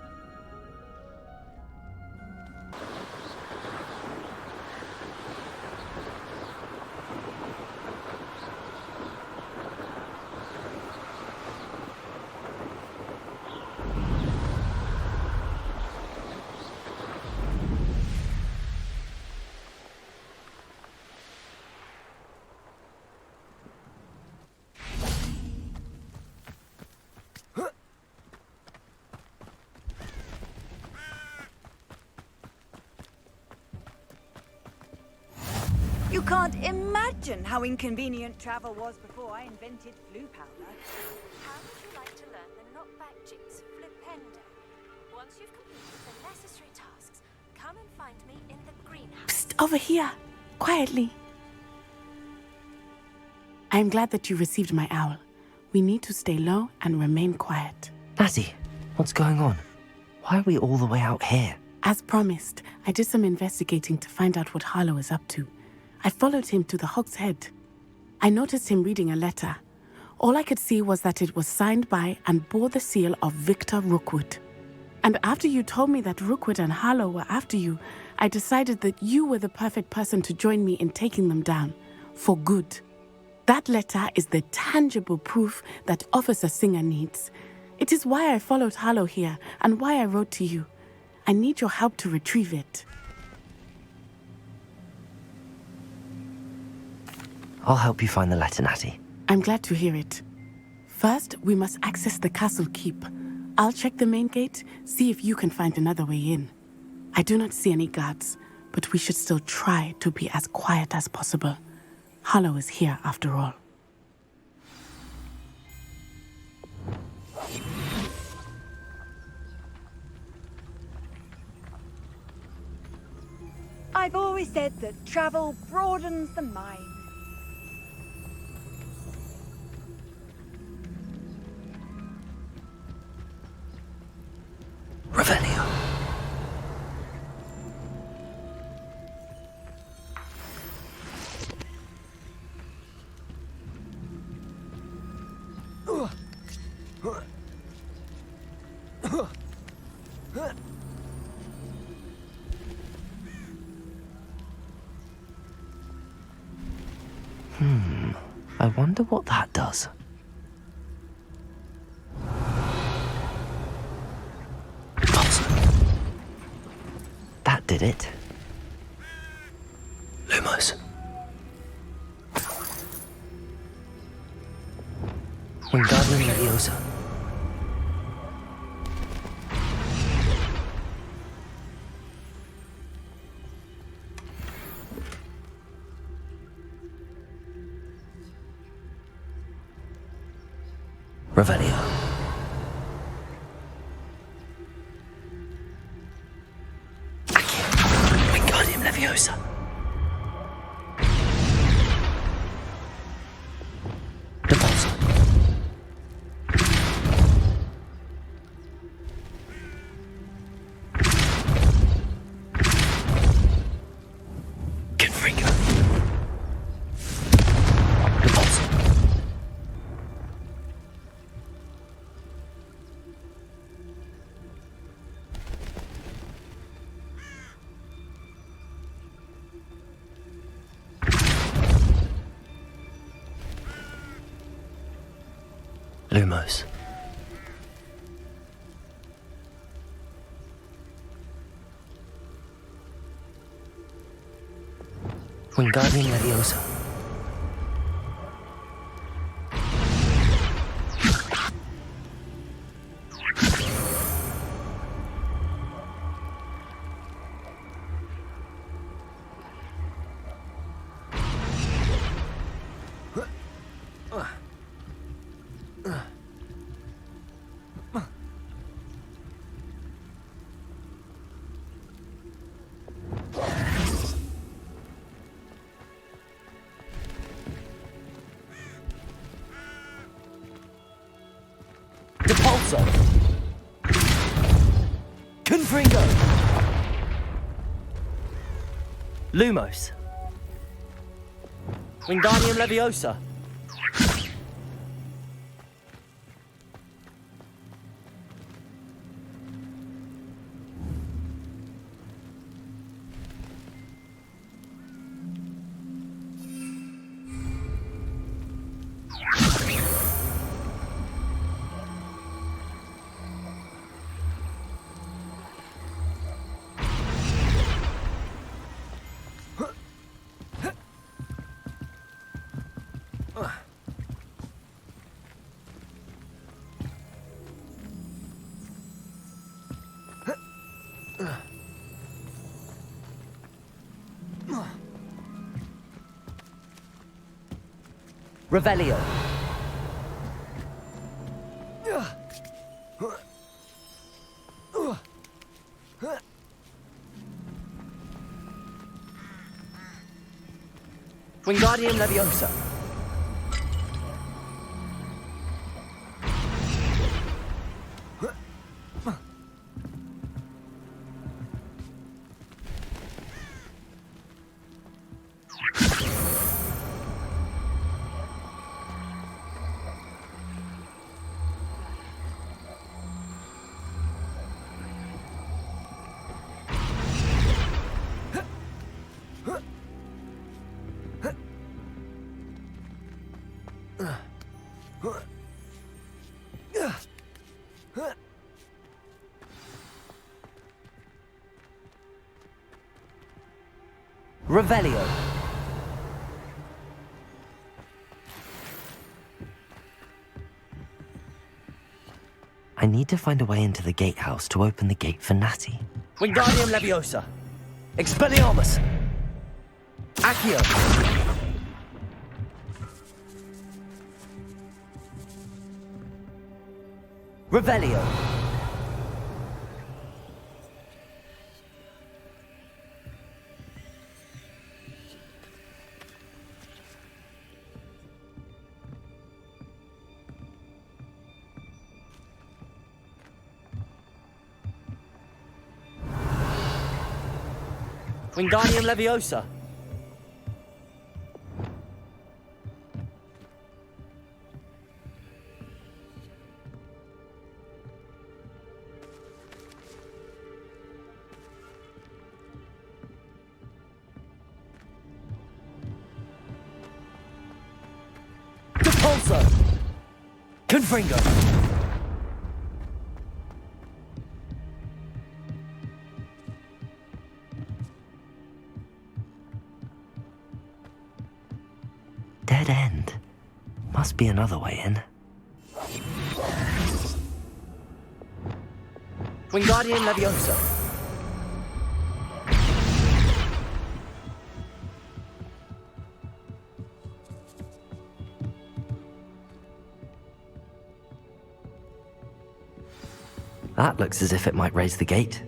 You can't imagine how inconvenient travel was before I invented flu powder. How would you like to learn the knockback jinx flipendo? Once you've completed the necessary tasks, come and find me in the greenhouse. Psst, over here. Quietly. I am glad that you received my owl. We need to stay low and remain quiet. Natty, what's going on? Why are we all the way out here? As promised, I did some investigating to find out what Harlow is up to. I followed him to the Hog's Head. I noticed him reading a letter. All I could see was that it was signed by and bore the seal of Victor Rookwood. And after you told me that Rookwood and Harlow were after you, I decided that you were the perfect person to join me in taking them down. For good. That letter is the tangible proof that Officer Singer needs. It is why I followed Harlow here and why I wrote to you. I need your help to retrieve it. I'll help you find the letter, Natty. I'm glad to hear it. First, we must access the castle keep. I'll check the main gate, see if you can find another way in. I do not see any guards, but we should still try to be as quiet as possible. Harlow is here after all. I've always said that travel broadens the mind. Revelio. I wonder what that does. That did it. Lumos. Wingardium Leviosa. Revelio. Wingardium Leviosa. Depulso. Confringo. Depulso. Lumos. Wingardium Leviosa. Depulso. Confringo. Lumos. Wingardium Leviosa. Revelio. Wingardium Leviosa. Revelio. I need to find a way into the gatehouse to open the gate for Natty. Wingardium Leviosa. Expelliarmus. Accio. Revelio. Wingardium Leviosa. Depulso. Confringo. Dead end. Must be another way in. Wingardium Leviosa. That looks as if it might raise the gate.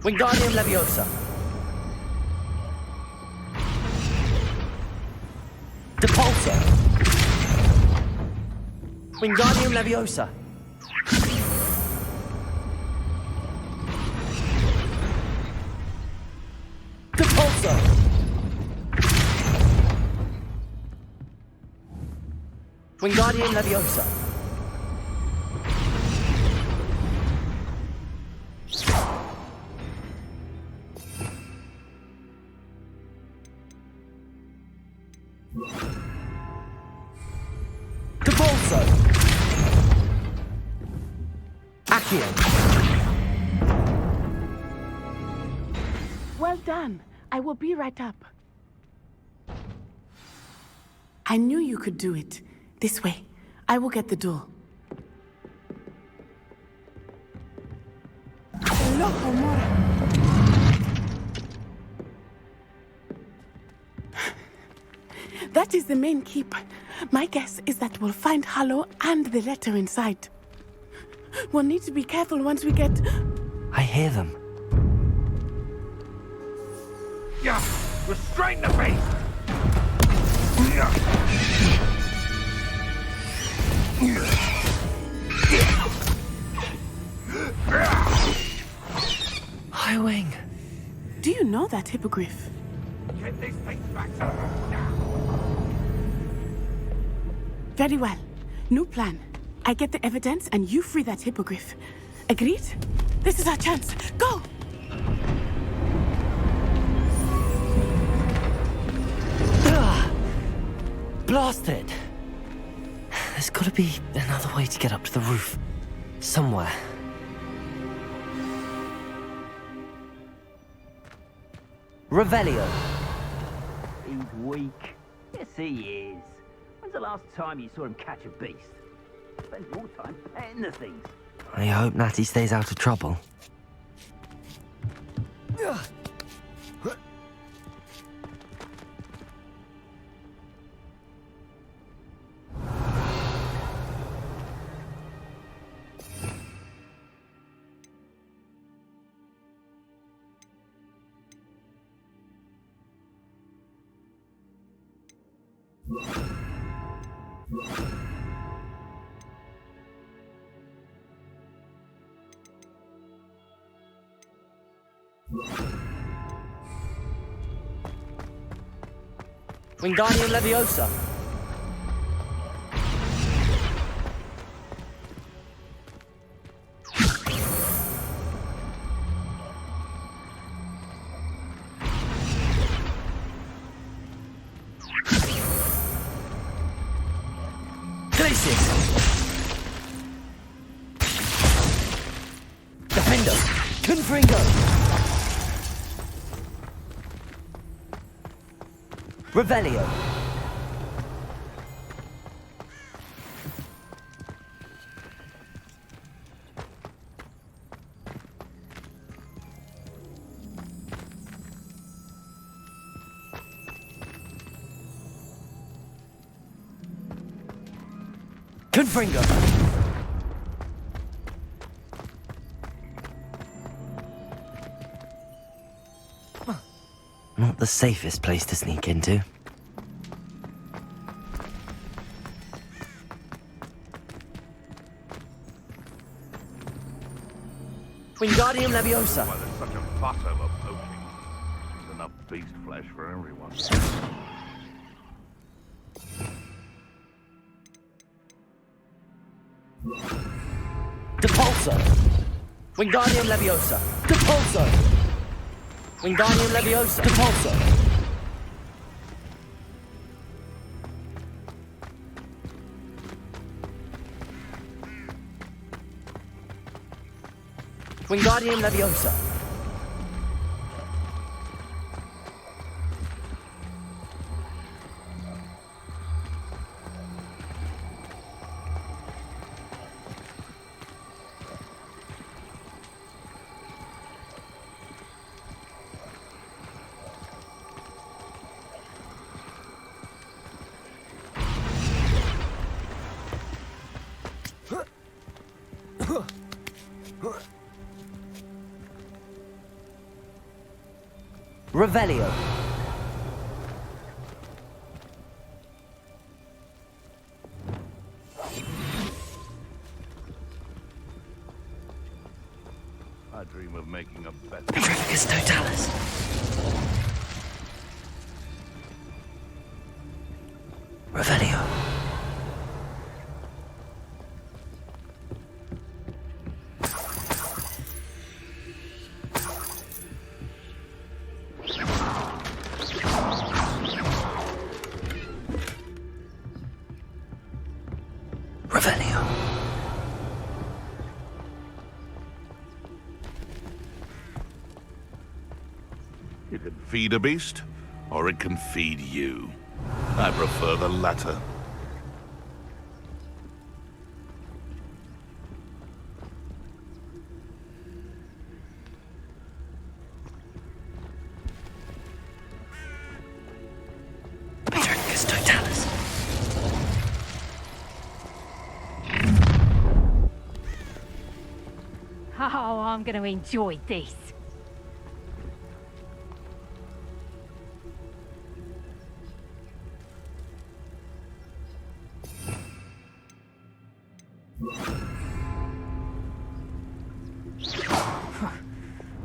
Wingardium Leviosa. Depulso. Wingardium Leviosa. Depulso. Wingardium Leviosa. Accio! Well done. I will be right up. I knew you could do it. This way. I will get the door. Loco, Mora. That is the main keep. My guess is that we'll find Harlow and the letter inside. We'll need to be careful once we get... I hear them. Yeah, restrain the beast! Highwing. Do you know that hippogriff? Get these things back to now. Very well. New plan. I get the evidence and you free that hippogriff. Agreed? This is our chance. Go! Blasted! There's gotta be another way to get up to the roof. Somewhere. Revelio. He's weak. Yes, he is. When's the last time you saw him catch a beast? Spends more time petting the things. I hope Natty stays out of trouble. Wingardium Leviosa. Glacis. Defender. Confringo. Revelio. Confringo. Not the safest place to sneak into. Wingardium Leviosa. Why there's such a fuss over poaching. There's enough beast flesh for everyone. Depulso. Wingardium Leviosa. Depulso. Wingardium Leviosa. Depulso. Wingardium Leviosa. Revelio. I dream of making a bet. Petrificus Totalis. Revelio. You can feed a beast, or it can feed you. I prefer the latter. Oh, I'm going to enjoy this.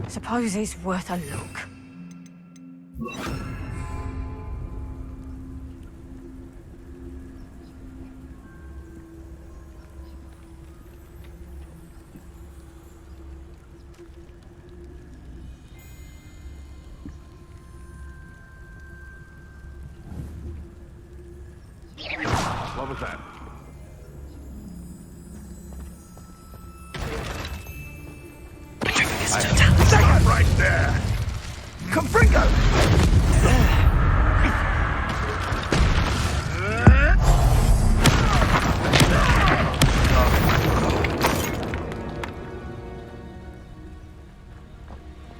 Suppose it's worth a look. What was that? Stay right there! Confringo!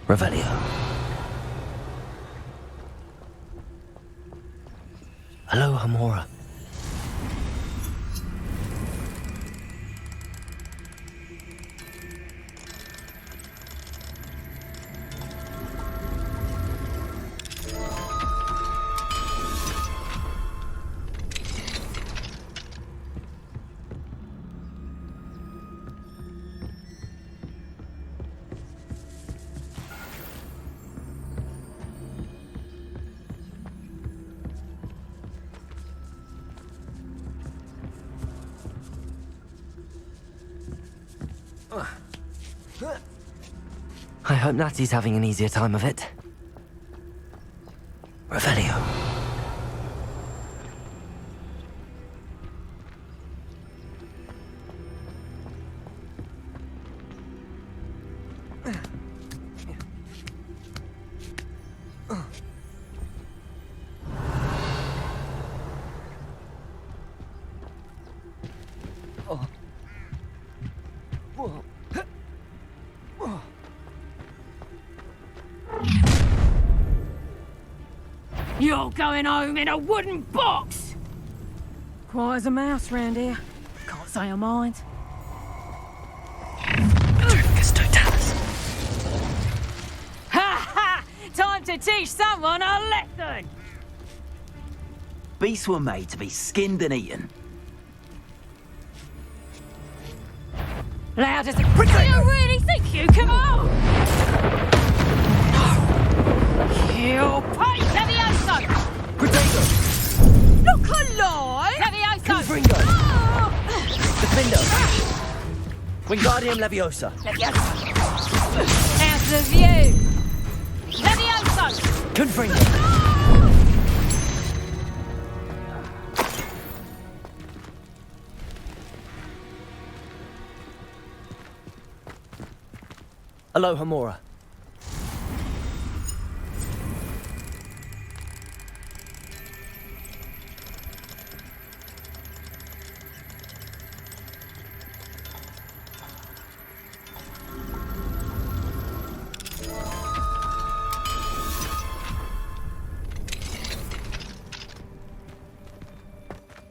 Revelio. Hello, Hamora. I hope Natty's having an easier time of it. Revelio. You're going home in a wooden box! Quiet as a mouse round here. Can't say I mind. Ha ha! Time to teach someone a lesson! Beasts were made to be skinned and eaten. Loud as a prick! Do you really think you can hold? You pay Levioso! Potato! Look alive! Levioso! Confringo! Oh! Defender! Wingardium Leviosa! Leviosa! Out of view! Levioso! Confringo! Hello, Hamora.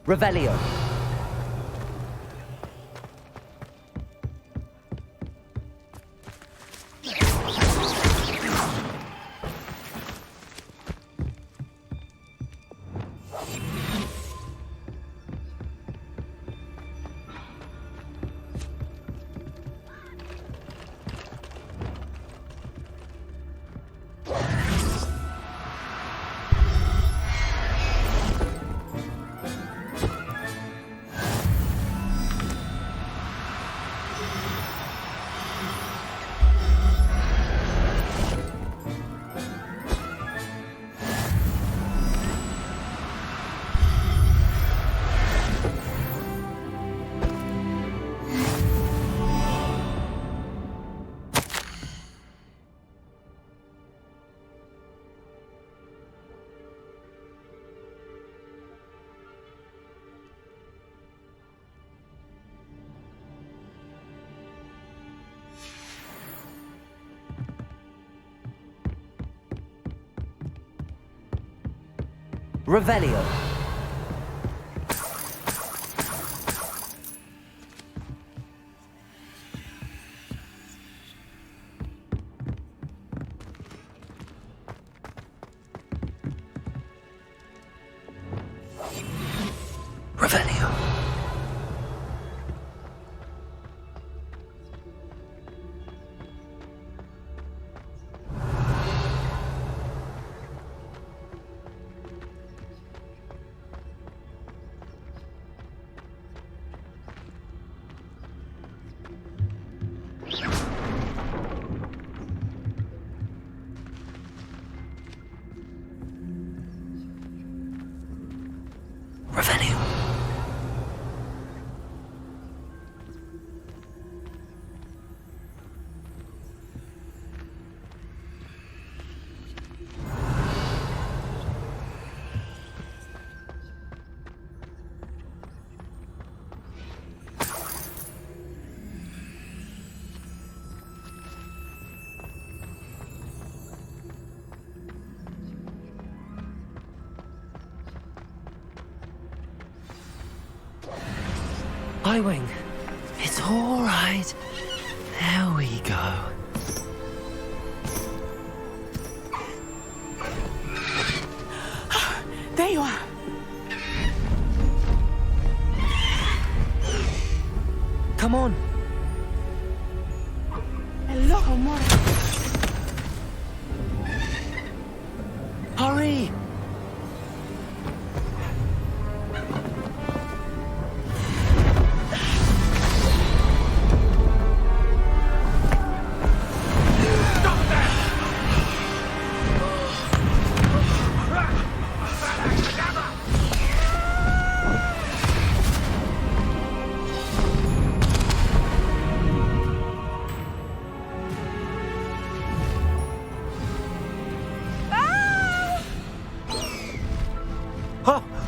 Revelio. Revelio. Revelio. Revelio. Wing, it's all right. There we go. There you are. Come on. Hello, amore. Hurry!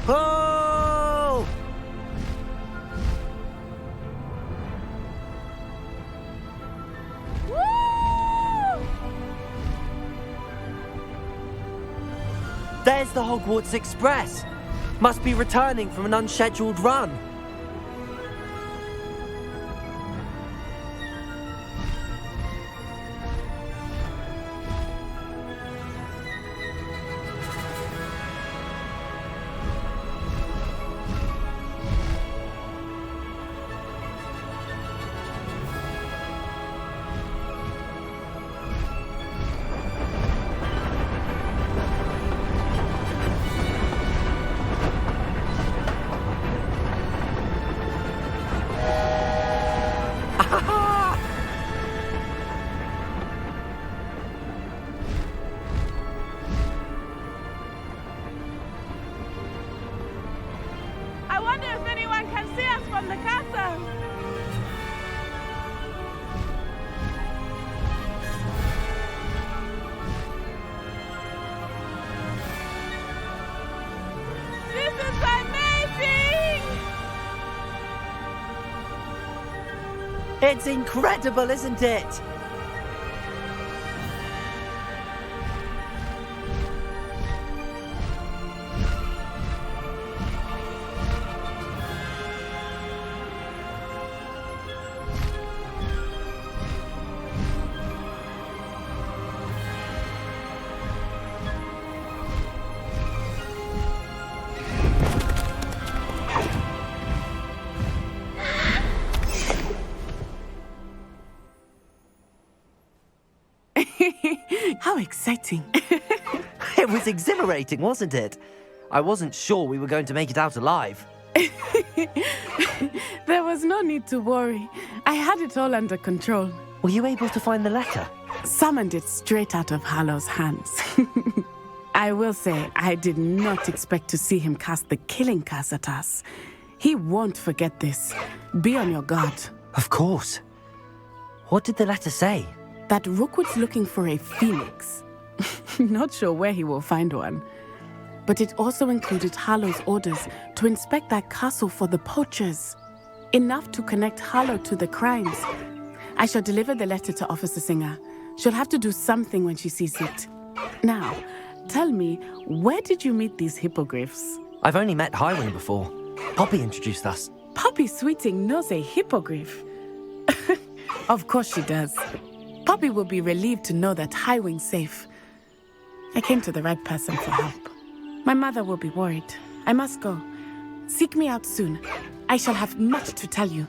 Oh! There's the Hogwarts Express. Must be returning from an unscheduled run. I wonder if anyone can see us from the castle. This is amazing! It's incredible, isn't it? How exciting. It was exhilarating, wasn't it? I wasn't sure we were going to make it out alive. There was no need to worry. I had it all under control. Were you able to find the letter? Summoned it straight out of Harlow's hands. I will say, I did not expect to see him cast the killing curse at us. He won't forget this. Be on your guard. Of course. What did the letter say? That Rookwood's looking for a phoenix. Not sure where he will find one. But it also included Harlow's orders to inspect that castle for the poachers. Enough to connect Harlow to the crimes. I shall deliver the letter to Officer Singer. She'll have to do something when she sees it. Now, tell me, where did you meet these hippogriffs? I've only met Highwing before. Poppy introduced us. Poppy Sweeting knows a hippogriff. Of course she does. Poppy will be relieved to know that Highwing's safe. I came to the right person for help. My mother will be worried. I must go. Seek me out soon. I shall have much to tell you.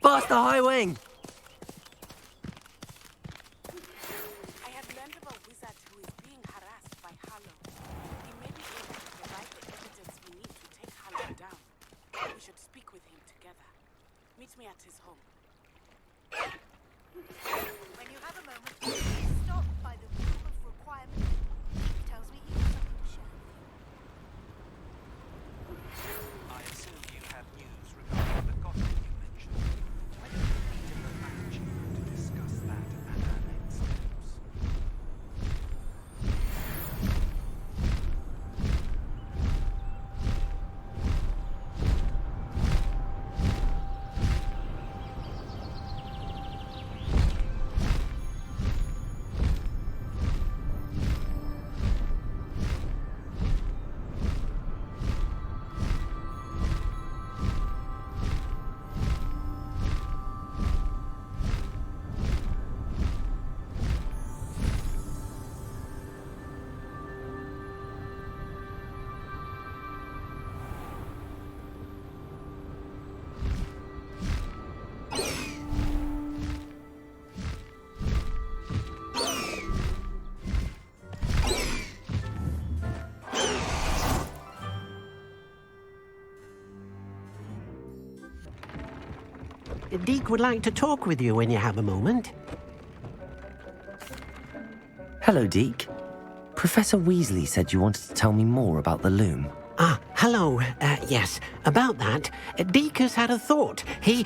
Faster, Highwing! I have learned of a wizard who is being harassed by Harlow. He may be able to provide the evidence we need to take Harlow down. We should speak with him together. Meet me at his home. When you have a moment, please stop by the room of requirement. He tells me he has something to share with you. I assume you have news regarding the gossip you mentioned. When do we meet in the match to discuss that and our next steps? Deke would like to talk with you when you have a moment. Hello, Deke. Professor Weasley said you wanted to tell me more about the loom. Ah, hello. Yes, about that, Deke has had a thought. He...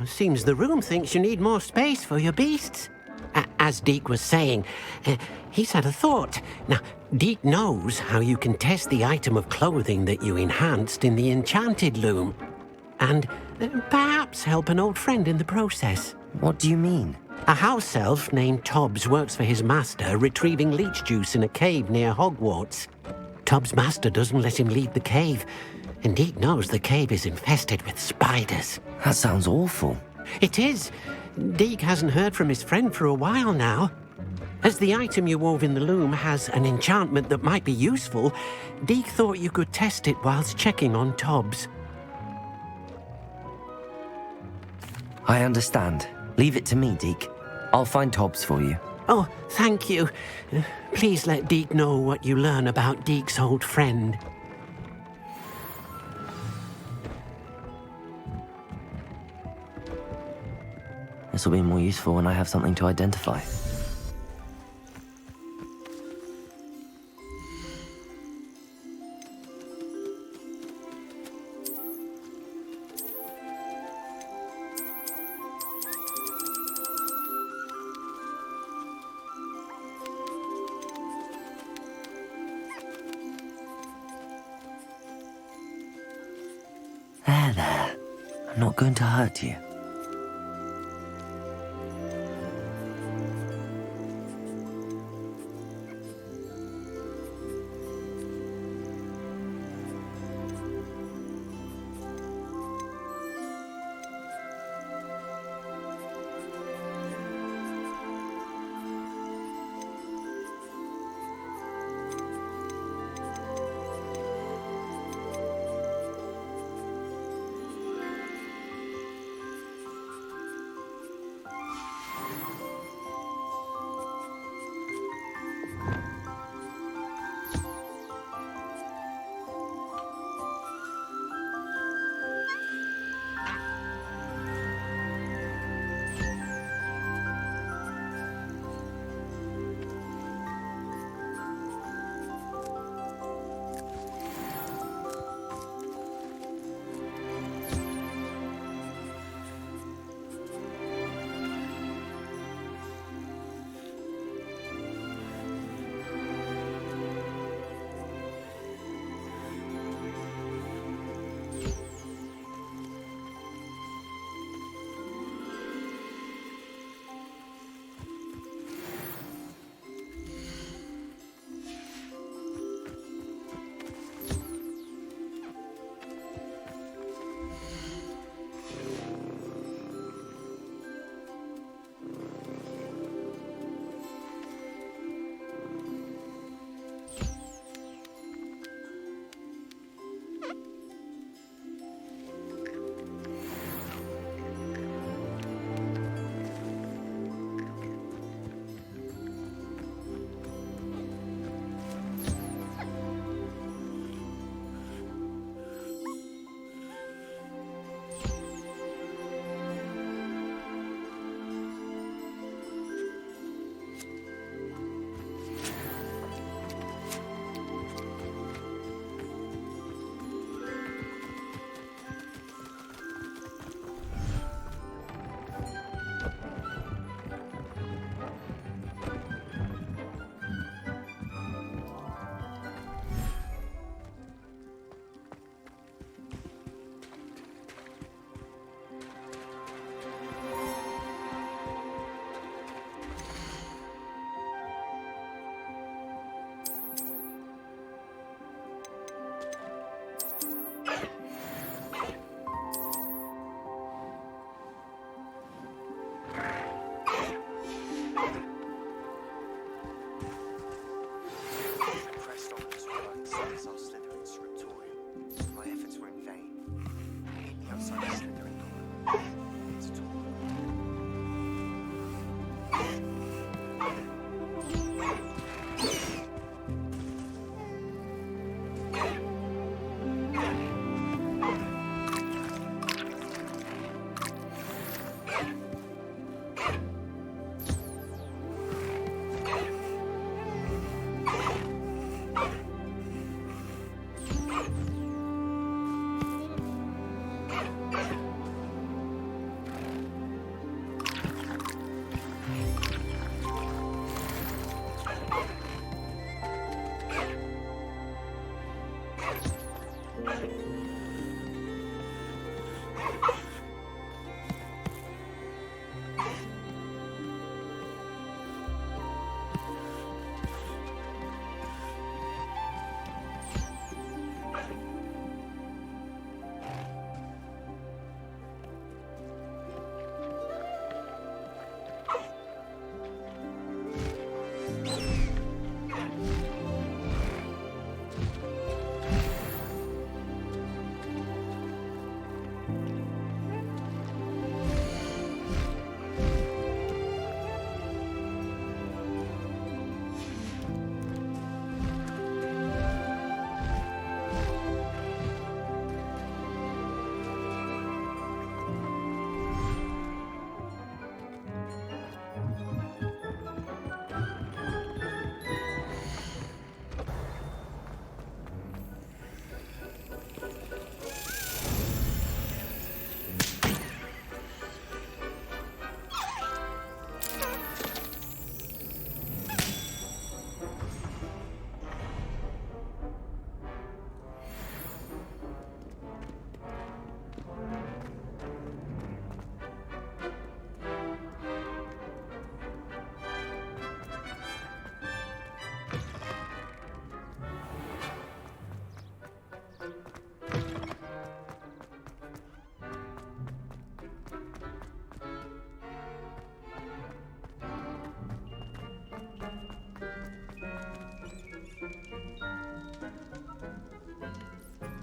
Seems the room thinks you need more space for your beasts. As Deke was saying, he's had a thought. Now, Deke knows how you can test the item of clothing that you enhanced in the enchanted loom. And perhaps help an old friend in the process. What do you mean? A house elf named Tobbs works for his master, retrieving leech juice in a cave near Hogwarts. Tobbs' master doesn't let him leave the cave, and Deke knows the cave is infested with spiders. That sounds awful. It is. Deke hasn't heard from his friend for a while now. As the item you wove in the loom has an enchantment that might be useful, Deke thought you could test it whilst checking on Tobbs. I understand. Leave it to me, Deke. I'll find Tobbs for you. Oh, thank you. Please let Deke know what you learn about Deke's old friend. This will be more useful when I have something to identify. There. I'm not going to hurt you.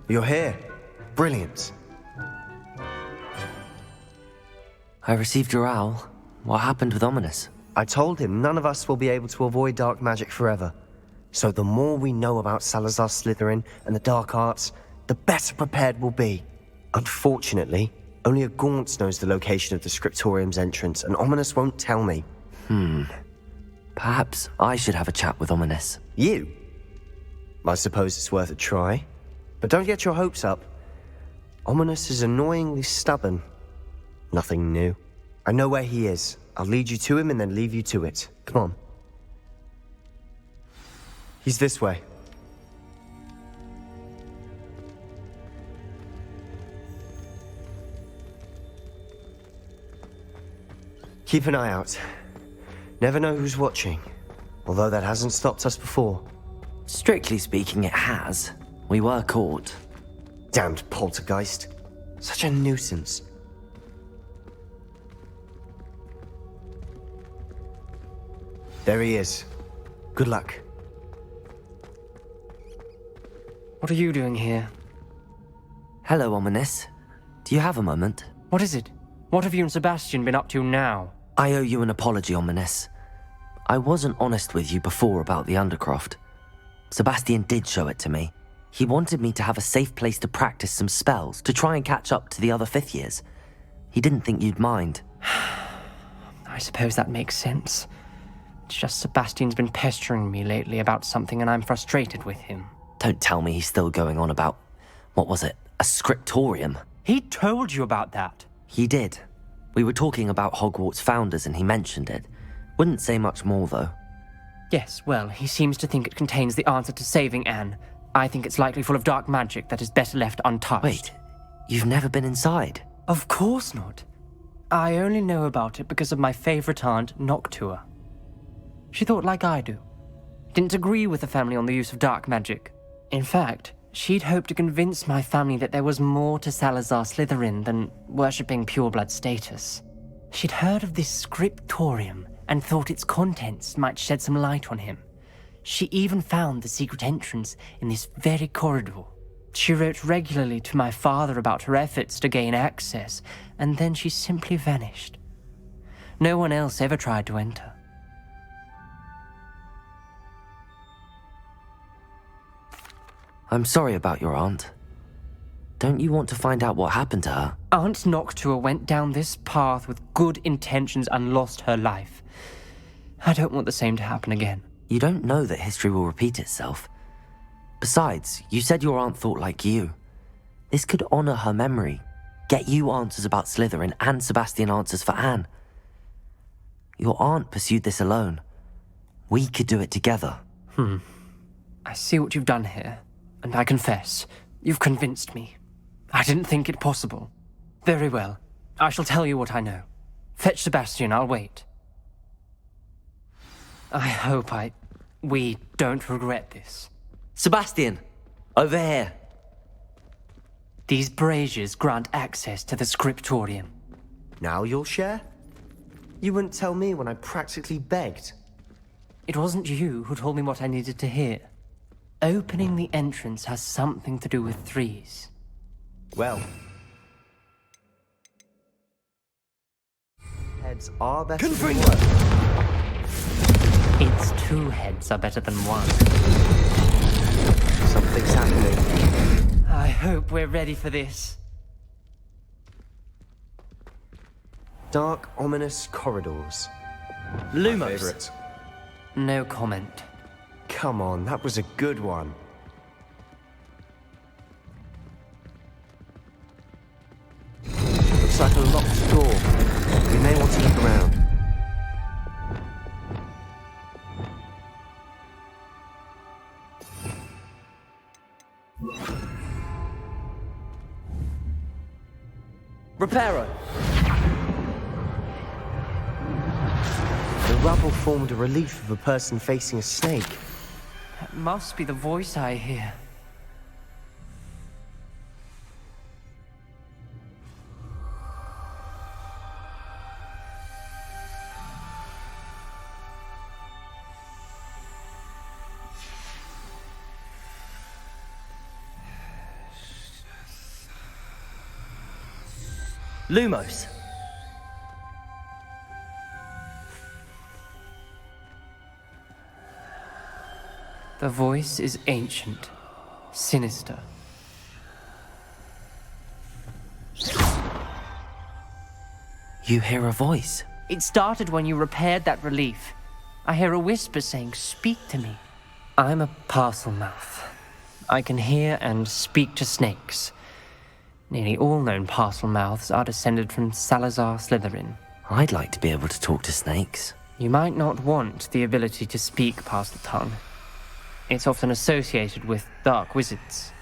You're here. Brilliant. I received your owl. What happened with Ominous? I told him none of us will be able to avoid dark magic forever. So the more we know about Salazar Slytherin and the dark arts, the better prepared we'll be. Unfortunately, only a Gaunt knows the location of the Scriptorium's entrance, and Ominous won't tell me. Perhaps I should have a chat with Ominous. You? I suppose it's worth a try. But don't get your hopes up. Ominous is annoyingly stubborn. Nothing new. I know where he is. I'll lead you to him and then leave you to it. Come on. He's this way. Keep an eye out. Never know who's watching. Although that hasn't stopped us before. Strictly speaking, it has. We were caught. Damned poltergeist. Such a nuisance. There he is. Good luck. What are you doing here? Hello, Ominous. Do you have a moment? What is it? What have you and Sebastian been up to now? I owe you an apology, Ominous. I wasn't honest with you before about the Undercroft. Sebastian did show it to me. He wanted me to have a safe place to practice some spells, to try and catch up to the other fifth years. He didn't think you'd mind. I suppose that makes sense. It's just Sebastian's been pestering me lately about something and I'm frustrated with him. Don't tell me he's still going on about, what was it, a scriptorium? He told you about that? He did. We were talking about Hogwarts founders and he mentioned it. Wouldn't say much more, though. Yes, well, he seems to think it contains the answer to saving Anne. I think it's likely full of dark magic that is better left untouched. Wait, you've never been inside? Of course not. I only know about it because of my favorite aunt, Noctua. She thought like I do. Didn't agree with the family on the use of dark magic. In fact, she'd hoped to convince my family that there was more to Salazar Slytherin than worshipping pureblood status. She'd heard of this scriptorium and thought its contents might shed some light on him. She even found the secret entrance in this very corridor. She wrote regularly to my father about her efforts to gain access, and then she simply vanished. No one else ever tried to enter. I'm sorry about your aunt. Don't you want to find out what happened to her? Aunt Noctua went down this path with good intentions and lost her life. I don't want the same to happen again. You don't know that history will repeat itself. Besides, you said your aunt thought like you. This could honor her memory, get you answers about Slytherin and Sebastian answers for Anne. Your aunt pursued this alone. We could do it together. I see what you've done here, and I confess, you've convinced me. I didn't think it possible. Very well. I shall tell you what I know. Fetch Sebastian, I'll wait. I hope we don't regret this. Sebastian! Over here! These braziers grant access to the scriptorium. Now you'll share? You wouldn't tell me when I practically begged. It wasn't you who told me what I needed to hear. Opening the entrance has something to do with threes. Well. Heads are better than one. Its two heads are better than one. Something's happening. I hope we're ready for this. Dark, ominous corridors. Lumos. Favorite. No comment. Come on, that was a good one. Looks like a locked door. We may want to look around. Reparo! The rubble formed a relief of a person facing a snake. That must be the voice I hear. Lumos. The voice is ancient, sinister. You hear a voice. It started when you repaired that relief. I hear a whisper saying, "Speak to me." I'm a parcel mouth. I can hear and speak to snakes. Nearly all known parcel mouths are descended from Salazar Slytherin. I'd like to be able to talk to snakes. You might not want the ability to speak parcel tongue. It's often associated with dark wizards.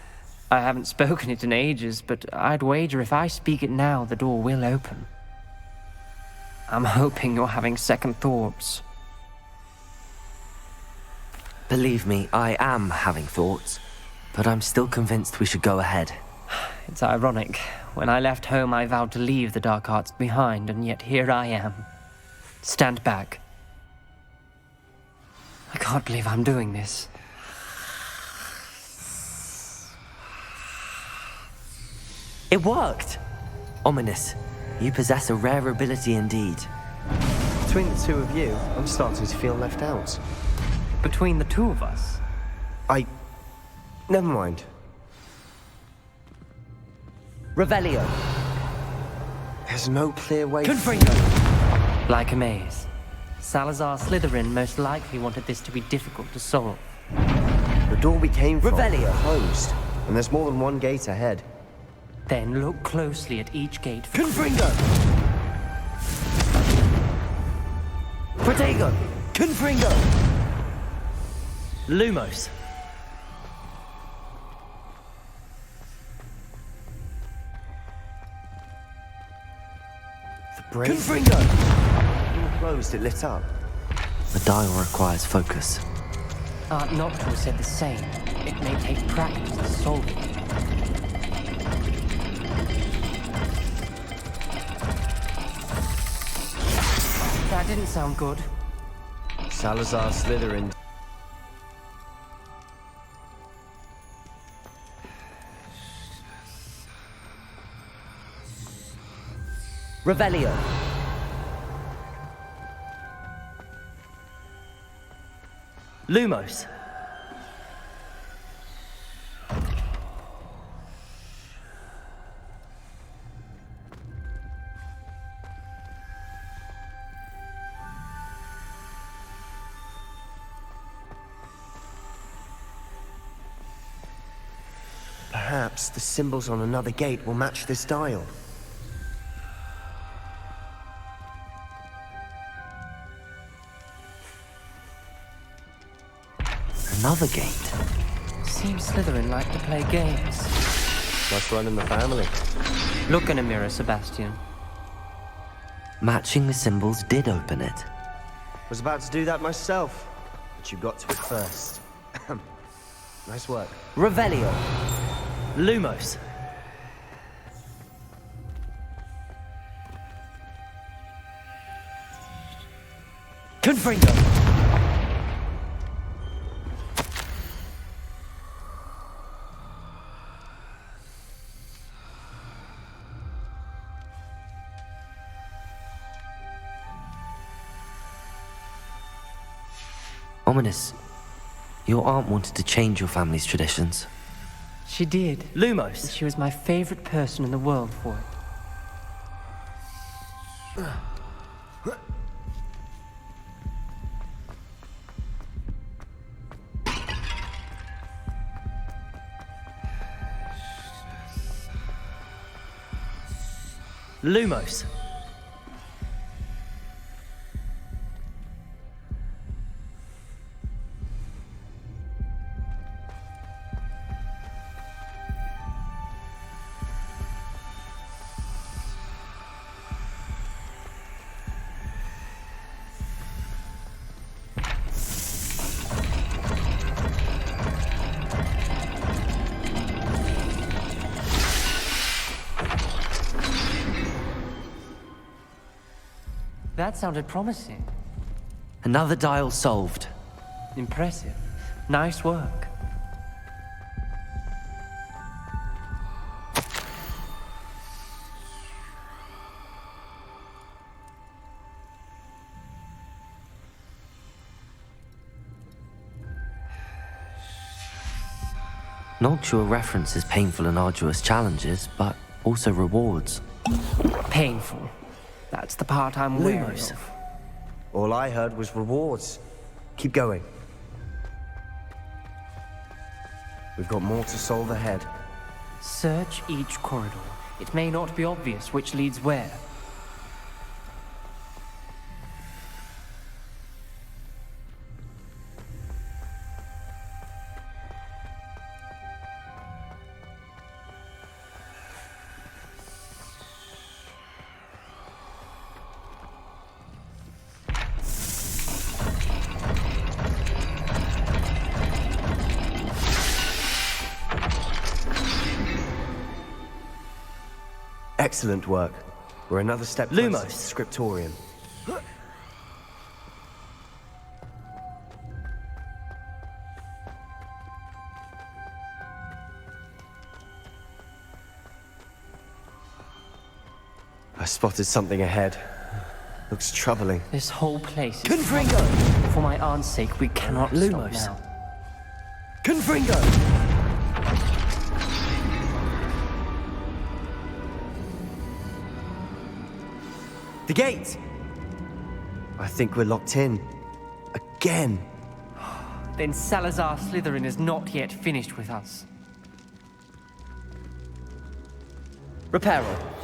I haven't spoken it in ages, but I'd wager if I speak it now, the door will open. I'm hoping you're having second thoughts. Believe me, I am having thoughts, but I'm still convinced we should go ahead. It's ironic. When I left home, I vowed to leave the dark arts behind, and yet here I am. Stand back. I can't believe I'm doing this. It worked! Ominous, you possess a rare ability indeed. Between the two of you, I'm starting to feel left out. Between the two of us? Never mind. Revelio. There's no clear way... Confringo! Like a maze. Salazar Slytherin most likely wanted this to be difficult to solve. The door we came from... Revelio! Closed. And there's more than one gate ahead. Then look closely at each gate. Confringo! Protego! Confringo! Lumos! Confringo! Being closed, it lit up. The dial requires focus. Art Noctua said the same. It may take practice to solve it. That didn't sound good. Salazar Slytherin. Revelio. Lumos. Perhaps the symbols on another gate will match this dial. Another gate. Seems Slytherin like to play games. Must run in the family. Look in a mirror, Sebastian. Matching the symbols did open it. Was about to do that myself, but you got to it first. Nice work. Revelio. Lumos. Confringo. Ominous, your aunt wanted to change your family's traditions. She did. Lumos. She was my favorite person in the world for it. Lumos. That sounded promising. Another dial solved. Impressive. Nice work. Noctua references painful and arduous challenges, but also rewards. Painful. That's the part I'm wary Lumos. of. All I heard was rewards. Keep going. We've got more to solve ahead. Search each corridor. It may not be obvious which leads where. Excellent work. We're another step closer to the scriptorium. I spotted something ahead. Looks troubling. This whole place is Confringo! For my aunt's sake, we cannot stop Lumos. now. Confringo! The gate! I think we're locked in. Again. Then Salazar Slytherin is not yet finished with us. Reparo.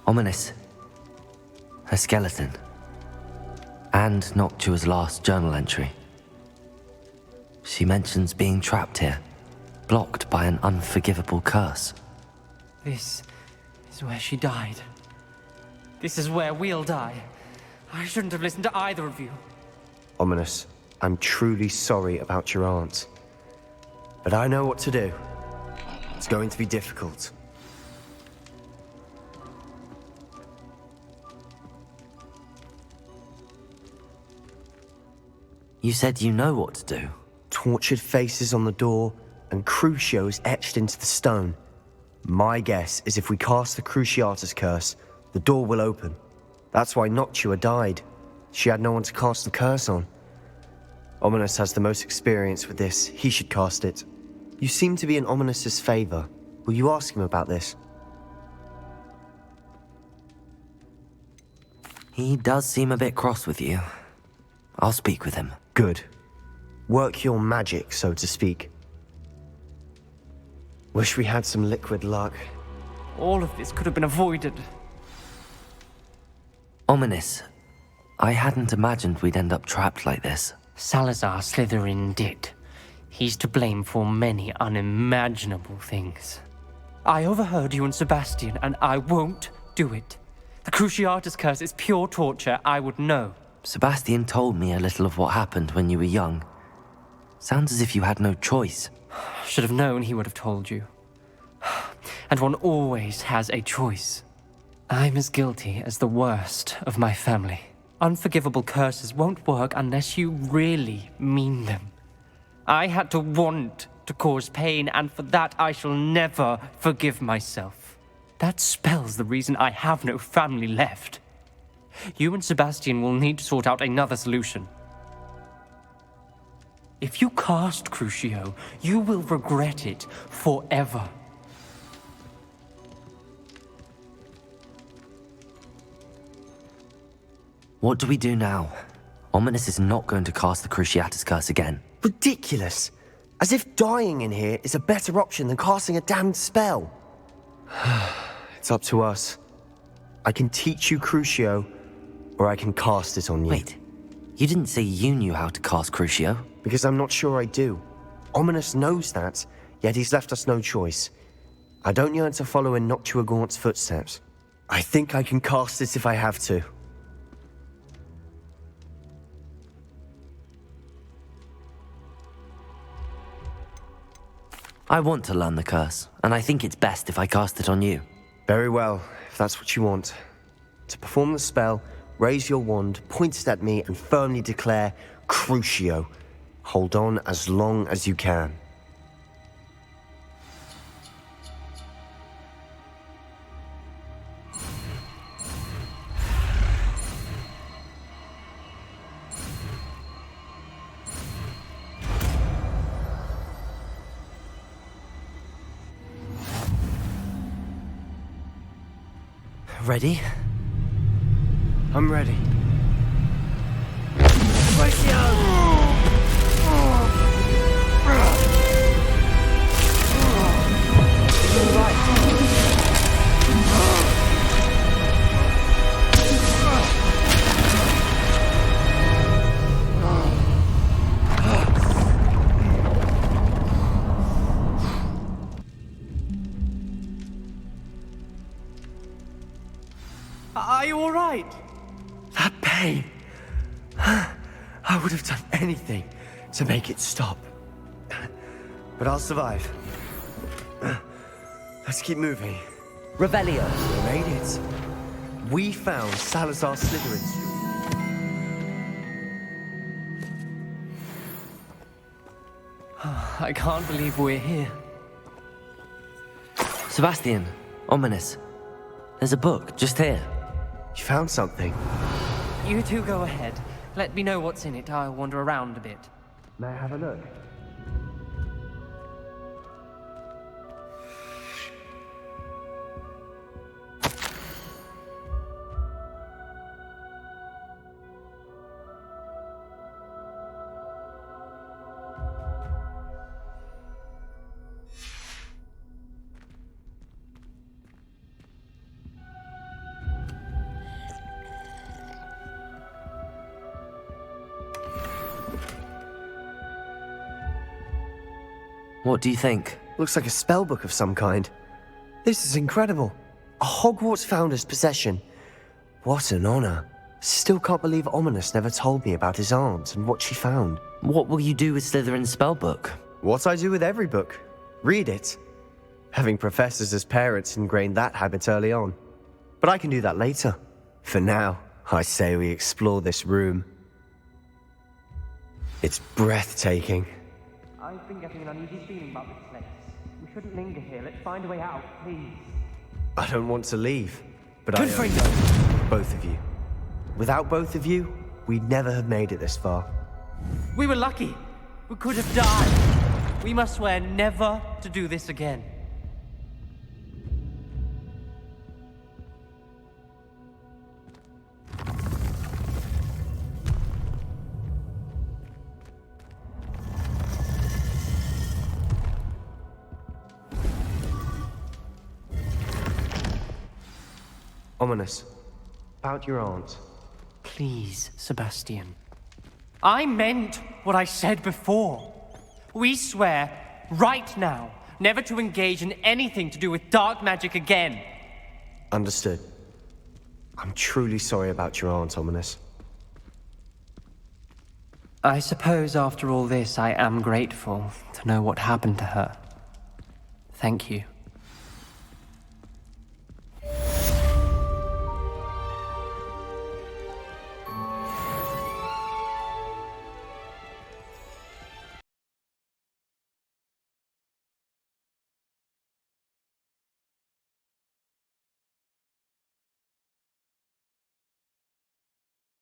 Ominous. A skeleton. And Noctua's last journal entry. She mentions being trapped here, blocked by an unforgivable curse. This is where she died. This is where we'll die. I shouldn't have listened to either of you. Ominous, I'm truly sorry about your aunt. But I know what to do. It's going to be difficult. You said you know what to do. Tortured faces on the door and Crucios etched into the stone. My guess is if we cast the Cruciatus curse, the door will open. That's why Noctua died. She had no one to cast the curse on. Ominous has the most experience with this. He should cast it. You seem to be in Ominous's favor. Will you ask him about this? He does seem a bit cross with you. I'll speak with him. Good. Work your magic, so to speak. Wish we had some liquid luck. All of this could have been avoided. Ominous. I hadn't imagined we'd end up trapped like this. Salazar Slytherin did. He's to blame for many unimaginable things. I overheard you and Sebastian, and I won't do it. The Cruciatus curse is pure torture, I would know. Sebastian told me a little of what happened when you were young. Sounds as if you had no choice. Should have known he would have told you. And one always has a choice. I'm as guilty as the worst of my family. Unforgivable curses won't work unless you really mean them. I had to want to cause pain, and for that I shall never forgive myself. That spells the reason I have no family left. You and Sebastian will need to sort out another solution. If you cast Crucio, you will regret it forever. What do we do now? Ominous is not going to cast the Cruciatus curse again. Ridiculous! As if dying in here is a better option than casting a damned spell. It's up to us. I can teach you Crucio, or I can cast it on you. Wait, you didn't say you knew how to cast Crucio? Because I'm not sure I do. Ominous knows that, yet he's left us no choice. I don't yearn to follow in Noctua Gaunt's footsteps. I think I can cast it if I have to. I want to learn the curse, and I think it's best if I cast it on you. Very well, if that's what you want. To perform the spell, raise your wand, point it at me, and firmly declare, Crucio. Hold on as long as you can. Ready? I'm ready. Are you all right? That pain. I would have done anything to make it stop. But I'll survive. Let's keep moving. Revelio. We made it. We found Salazar Slytherin's. I can't believe we're here. Sebastian, ominous. There's a book just here. You found something. You two go ahead. Let me know what's in it. I'll wander around a bit. May I have a look? What do you think? Looks like a spellbook of some kind. This is incredible. A Hogwarts founder's possession. What an honor. Still can't believe Ominous never told me about his aunt and what she found. What will you do with Slytherin's spellbook? What I do with every book. Read it. Having professors as parents ingrained that habit early on. But I can do that later. For now, I say we explore this room. It's breathtaking. I've been getting an uneasy feeling about this place. We shouldn't linger here. Let's find a way out, please. I don't want to leave, but Good I for owe you. both of you. Without both of you, we'd never have made it this far. We were lucky. We could have died. We must swear never to do this again. Ominous. About your aunt. Please, Sebastian. I meant what I said before. We swear, right now, never to engage in anything to do with dark magic again. Understood. I'm truly sorry about your aunt, Ominous. I suppose after all this, I am grateful to know what happened to her. Thank you.